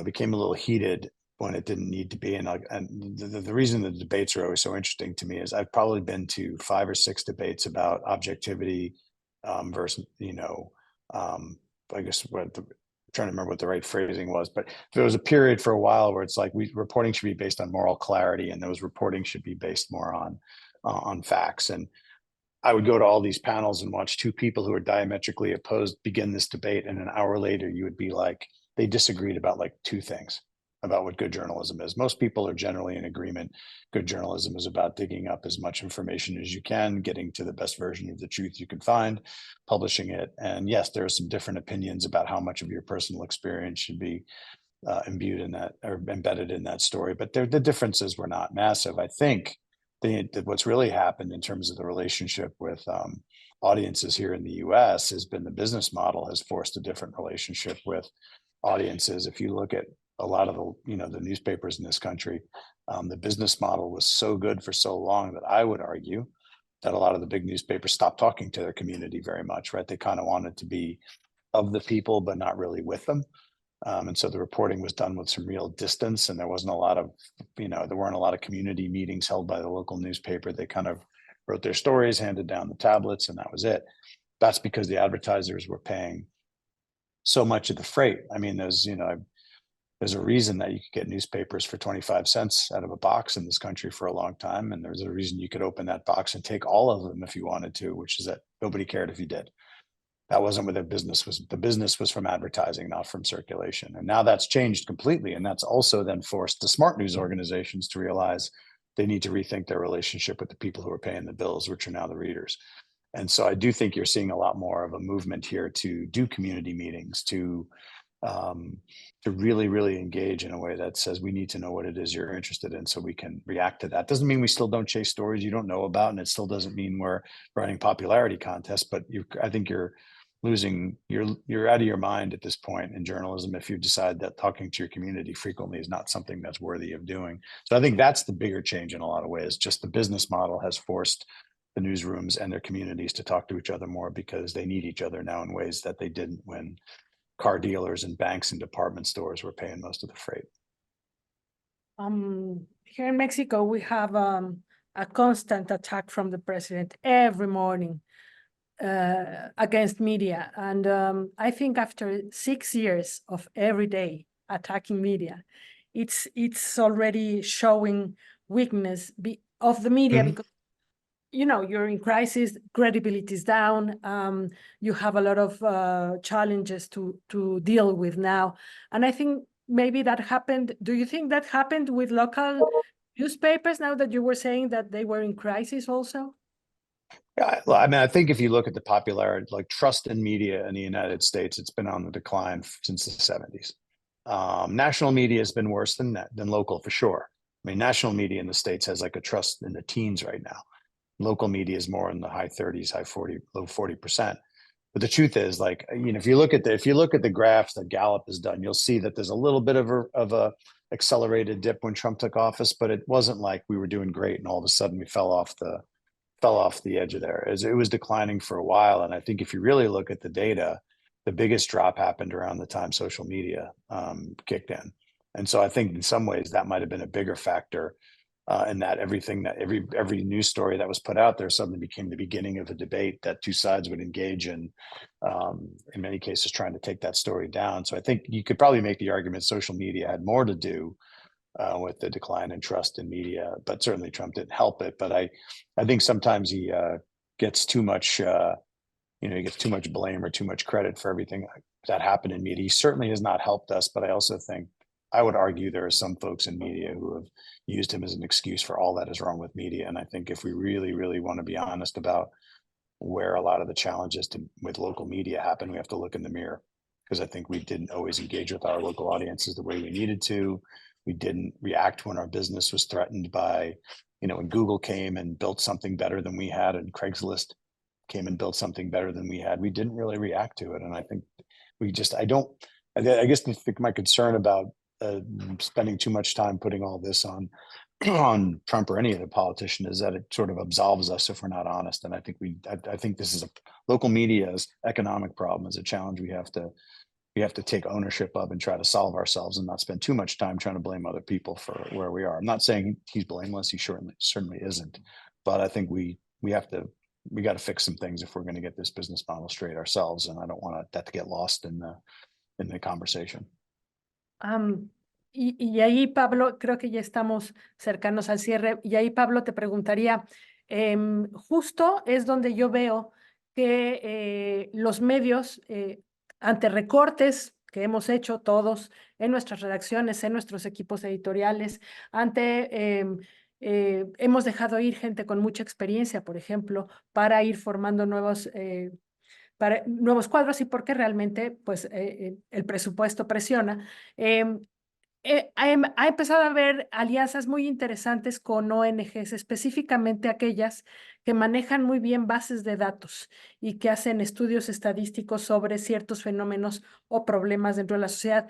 became a little heated when it didn't need to be. And the reason the debates are always so interesting to me is I've probably been to 5 or 6 debates about objectivity versus, I guess I'm trying to remember what the right phrasing was, but there was a period for a while where it's like reporting should be based on moral clarity, and those reporting should be based more on facts. And I would go to all these panels and watch 2 people who are diametrically opposed begin this debate, and an hour later you would be like, they disagreed about like 2 things about what good journalism is. Most people are generally in agreement. Good journalism is about digging up as much information as you can, getting to the best version of the truth you can find, publishing it. And yes, there are some different opinions about how much of your personal experience should be imbued in that or embedded in that story, but the differences were not massive. I think what's really happened in terms of the relationship with audiences here in the US has been the business model has forced a different relationship with audiences. If you look at a lot of the newspapers in this country, the business model was so good for so long that I would argue that a lot of the big newspapers stopped talking to their community very much, right? They kind of wanted to be of the people, but not really with them. And so the reporting was done with some real distance, and there wasn't a lot of, there weren't a lot of community meetings held by the local newspaper. They kind of wrote their stories, handed down the tablets, and that was it. That's because the advertisers were paying so much of the freight. I mean, there's a reason that you could get newspapers for 25 cents out of a box in this country for a long time. And there's a reason you could open that box and take all of them if you wanted to, which is that nobody cared if you did. That wasn't where their business was. The business was from advertising, not from circulation. And now that's changed completely. And that's also then forced the smart news organizations to realize they need to rethink their relationship with the people who are paying the bills, which are now the readers. And so I do think you're seeing a lot more of a movement here to do community meetings, to really, really engage in a way that says we need to know what it is you're interested in so we can react to that. Doesn't mean we still don't chase stories you don't know about, and it still doesn't mean we're running popularity contests, but I think you're out of your mind at this point in journalism if you decide that talking to your community frequently is not something that's worthy of doing. So I think that's the bigger change in a lot of ways. Just the business model has forced the newsrooms and their communities to talk to each other more because they need each other now in ways that they didn't when car dealers and banks and department stores were paying most of the freight. Here in Mexico, we have a constant attack from the president every morning against media. And I think after 6 years of every day attacking media, it's already showing weakness of the media because you're in crisis, credibility is down, you have a lot of challenges to deal with now. And I think maybe that happened. Do you think that happened with local newspapers now that you were saying that they were in crisis also? Yeah, I mean, I think if you look at the popularity, like trust in media in the United States, it's been on the decline since the 70s. National media has been worse than local for sure. I mean, national media in the States has like a trust in the teens right now. Local media is more in the high 30s, low 40%. But the truth is, like, if you look at the graphs that Gallup has done, you'll see that there's a little bit of a accelerated dip when Trump took office, but it wasn't like we were doing great and all of a sudden we fell off the edge of there. It was declining for a while. And I think if you really look at the data, the biggest drop happened around the time social media kicked in. And so I think in some ways that might have been a bigger factor in that every news story that was put out there suddenly became the beginning of a debate that two sides would engage in many cases trying to take that story down. So I think you could probably make the argument social media had more to do with the decline in trust in media, but certainly Trump didn't help it. But I think sometimes he gets too much, he gets too much blame or too much credit for everything that happened in media. He certainly has not helped us, but I also think I would argue there are some folks in media who have used him as an excuse for all that is wrong with media. And I think if we really, really want to be honest about where a lot of the challenges with local media happen, we have to look in the mirror, because I think we didn't always engage with our local audiences the way we needed to. We didn't react when our business was threatened by, when Google came and built something better than we had, and Craigslist came and built something better than we had. We didn't really react to it. And I think I guess my concern about spending too much time putting all this on Trump or any other politician is that it sort of absolves us if we're not honest. And I think this is local media's economic problem is a challenge we have to take ownership of and try to solve ourselves and not spend too much time trying to blame other people for where we are. I'm not saying he's blameless. He certainly isn't. But I think we got to fix some things if we're going to get this business model straight ourselves. And I don't want that to get lost in the conversation. Y ahí, Pablo, creo que ya estamos cercanos al cierre. Y ahí, Pablo, te preguntaría, justo es donde yo veo que los medios, ante recortes que hemos hecho todos en nuestras redacciones, en nuestros equipos editoriales, hemos dejado ir gente con mucha experiencia, por ejemplo, para ir formando nuevos cuadros, y porque realmente pues, el presupuesto presiona. ha empezado a haber alianzas muy interesantes con ONGs, específicamente aquellas que manejan muy bien bases de datos y que hacen estudios estadísticos sobre ciertos fenómenos o problemas dentro de la sociedad.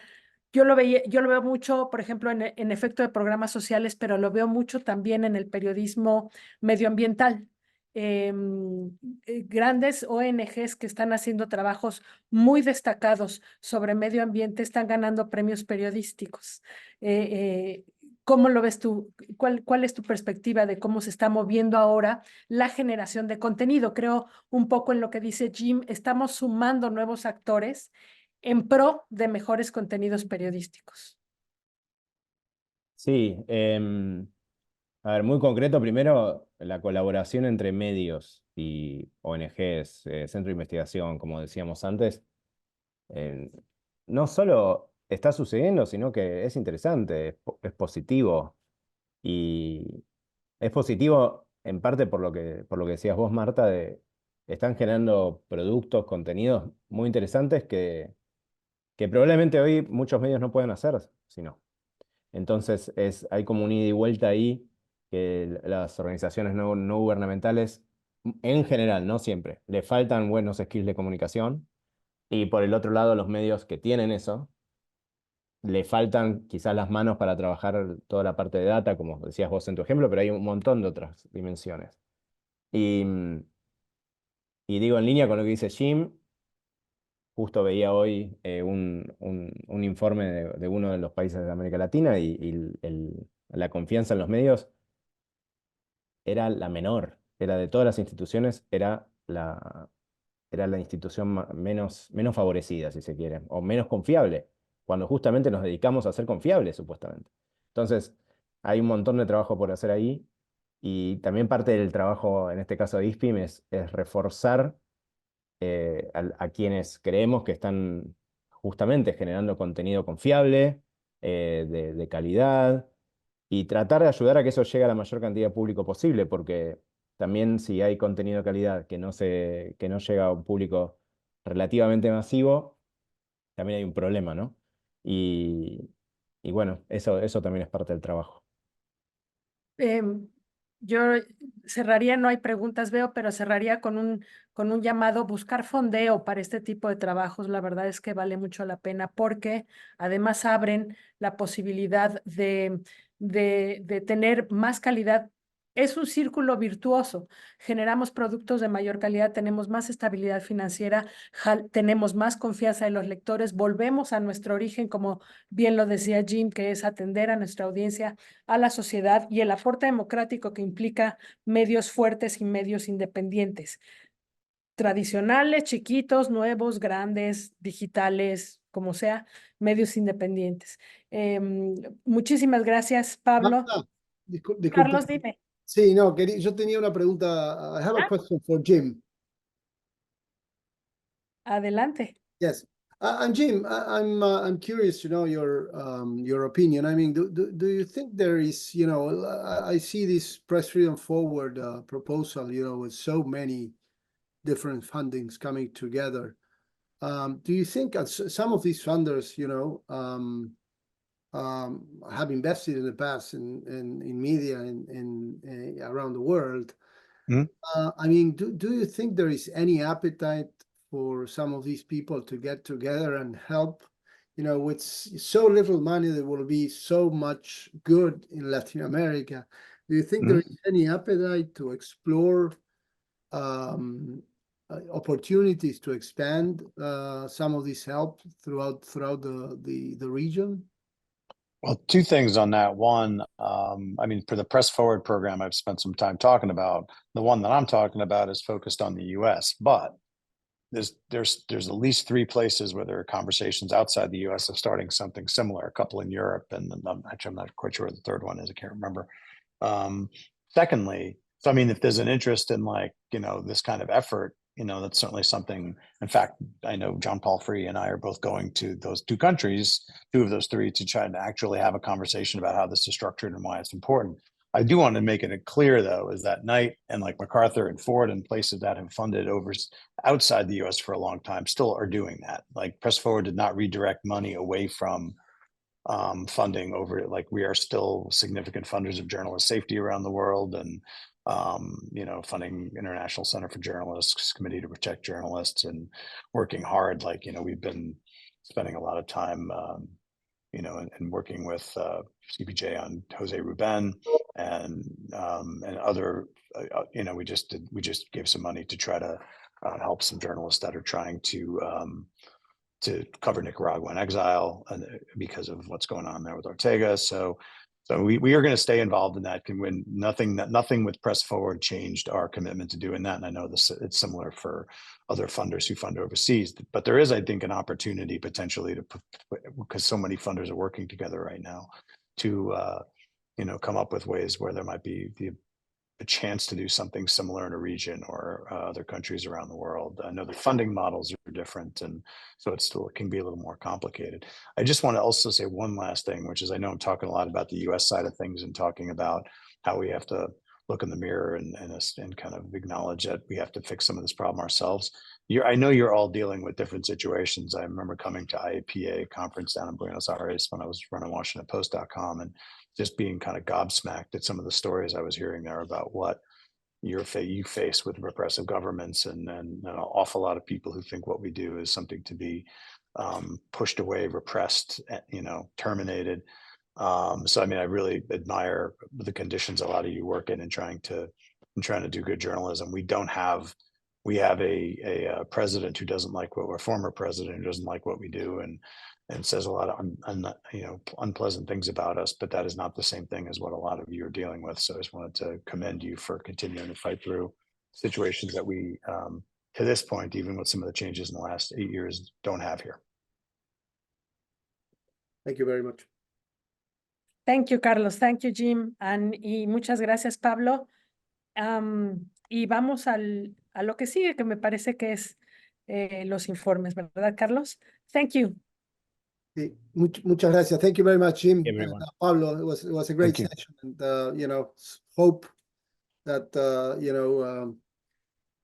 Yo lo veo mucho, por ejemplo, en efecto de programas sociales, pero lo veo mucho también en el periodismo medioambiental. Grandes ONGs que están haciendo trabajos muy destacados sobre medio ambiente están ganando premios periodísticos. ¿Cómo lo ves tú? ¿Cuál es tu perspectiva de cómo se está moviendo ahora la generación de contenido? Creo un poco en lo que dice Jim, estamos sumando nuevos actores en pro de mejores contenidos periodísticos. Sí, a ver, muy concreto, primero, la colaboración entre medios y ONGs, Centro de Investigación, como decíamos antes, no solo está sucediendo, sino que es interesante, es positivo. Y es positivo en parte por lo que decías vos, Marta, están generando productos, contenidos muy interesantes que probablemente hoy muchos medios no pueden hacer, sino. Entonces hay como un ida y vuelta ahí que las organizaciones no gubernamentales, en general, no siempre, le faltan buenos skills de comunicación. Y por el otro lado, los medios que tienen eso, le faltan quizás las manos para trabajar toda la parte de data, como decías vos en tu ejemplo, pero hay un montón de otras dimensiones. Y, y digo, en línea con lo que dice Jim, justo veía hoy un informe de uno de los países de América Latina y la confianza en los medios era la menor, era de todas las instituciones, era la institución menos favorecida, si se quiere, o menos confiable, cuando justamente nos dedicamos a ser confiables, supuestamente. Entonces, hay un montón de trabajo por hacer ahí, y también parte del trabajo, en este caso de ISPIM, es reforzar a quienes creemos que están justamente generando contenido confiable, de calidad, y tratar de ayudar a que eso llegue a la mayor cantidad de público posible, porque también si hay contenido de calidad que no llega a un público relativamente masivo, también hay un problema, ¿no? Y, y bueno, eso también es parte del trabajo. Yo cerraría, no hay preguntas, veo, pero cerraría con un llamado, buscar fondeo para este tipo de trabajos. La verdad es que vale mucho la pena porque además abren la posibilidad de tener más calidad. Es un círculo virtuoso. Generamos productos de mayor calidad, tenemos más estabilidad financiera, tenemos más confianza en los lectores, volvemos a nuestro origen, como bien lo decía Jim, que es atender a nuestra audiencia, a la sociedad y el aporte democrático que implica medios fuertes y medios independientes, tradicionales, chiquitos, nuevos, grandes, digitales, como sea, medios independientes. Muchísimas gracias, Pablo. Marta, disculpe. Carlos, dime. Sí, no, yo tenía una pregunta. I have a question for Jim. Adelante. Yes. And Jim, I'm curious to know your opinion. I mean, do you think there is, I see this Press Freedom Forward proposal, with so many different fundings coming together. Do you think some of these funders, have invested in the past in media in around the world? Mm-hmm. I mean, do you think there is any appetite for some of these people to get together and help? With so little money, there will be so much good in Latin America. Do you think there is any appetite to explore opportunities to expand some of this help throughout the region? Well, two things on that. One, I mean, for the Press Forward program, I've spent some time talking about. The one that I'm talking about is focused on the U.S., but there's at least 3 places where there are conversations outside the U.S. of starting something similar. A couple in Europe, and actually, I'm not quite sure where the third one is. I can't remember. Secondly, so I mean, if there's an interest in this kind of effort, that's certainly something. In fact, I know John Paul Free and I are both going to those 2 countries, 2 of those 3, to try to actually have a conversation about how this is structured and why it's important. I do want to make it clear, though, is that Knight and like MacArthur and Ford and places that have funded outside the U.S. for a long time still are doing that. Like Press Forward did not redirect money away from funding over, like we are still significant funders of journalist safety around the world, and you know, funding International Center for Journalists, Committee to Protect Journalists, and working hard. Like, you know, we've been spending a lot of time, you know, and working with CPJ on Jose Ruben and other, you know, we just gave some money to try to help some journalists that are trying to cover Nicaragua in exile, and because of what's going on there with Ortega. So we are going to stay involved in that. When nothing with Press Forward changed our commitment to doing that. And I know this, it's similar for other funders who fund overseas, but there is, I think, an opportunity potentially to, because so many funders are working together right now, to you know, come up with ways where there might be a chance to do something similar in a region or other countries around the world. I know the funding models are different, and so it can be a little more complicated. I just want to also say one last thing, which is, I know I'm talking a lot about the US side of things and talking about how we have to look in the mirror and kind of acknowledge that we have to fix some of this problem ourselves. I know you're all dealing with different situations. I remember coming to IAPA conference down in Buenos Aires when I was running WashingtonPost.com, and just being kind of gobsmacked at some of the stories I was hearing there about what you face with repressive governments, and an awful lot of people who think what we do is something to be pushed away, repressed, you know, terminated. So I mean, I really admire the conditions a lot of you work in and trying to do good journalism. We have a president who doesn't like what we're former president who doesn't like what we do, and says a lot of you know, unpleasant things about us, but that is not the same thing as what a lot of you are dealing with. So I just wanted to commend you for continuing to fight through situations that we, to this point, even with some of the changes in the last 8 years, don't have here. Thank you very much. Thank you, Carlos. Thank you, Jim. Y muchas gracias, Pablo. Y vamos a lo que sigue, que me parece que es los informes, ¿verdad, Carlos? Thank you. Sí, muchas gracias. Thank you very much, Jim. Everyone. Pablo, it was a great Thank you. session. And, you know, hope that, you know,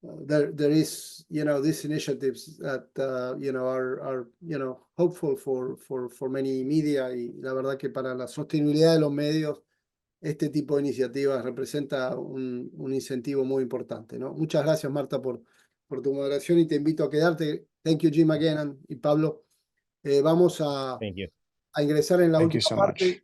there is, you know, these initiatives that, you know, are, you know, hopeful for many media. Y la verdad que para la sostenibilidad de los medios, este tipo de iniciativas representa un incentivo muy importante, ¿no? Muchas gracias, Marta, por tu moderación, y te invito a quedarte. Thank you, Jim, again, y Pablo. Vamos a Thank you. ingresar en la Thank you última so parte. much.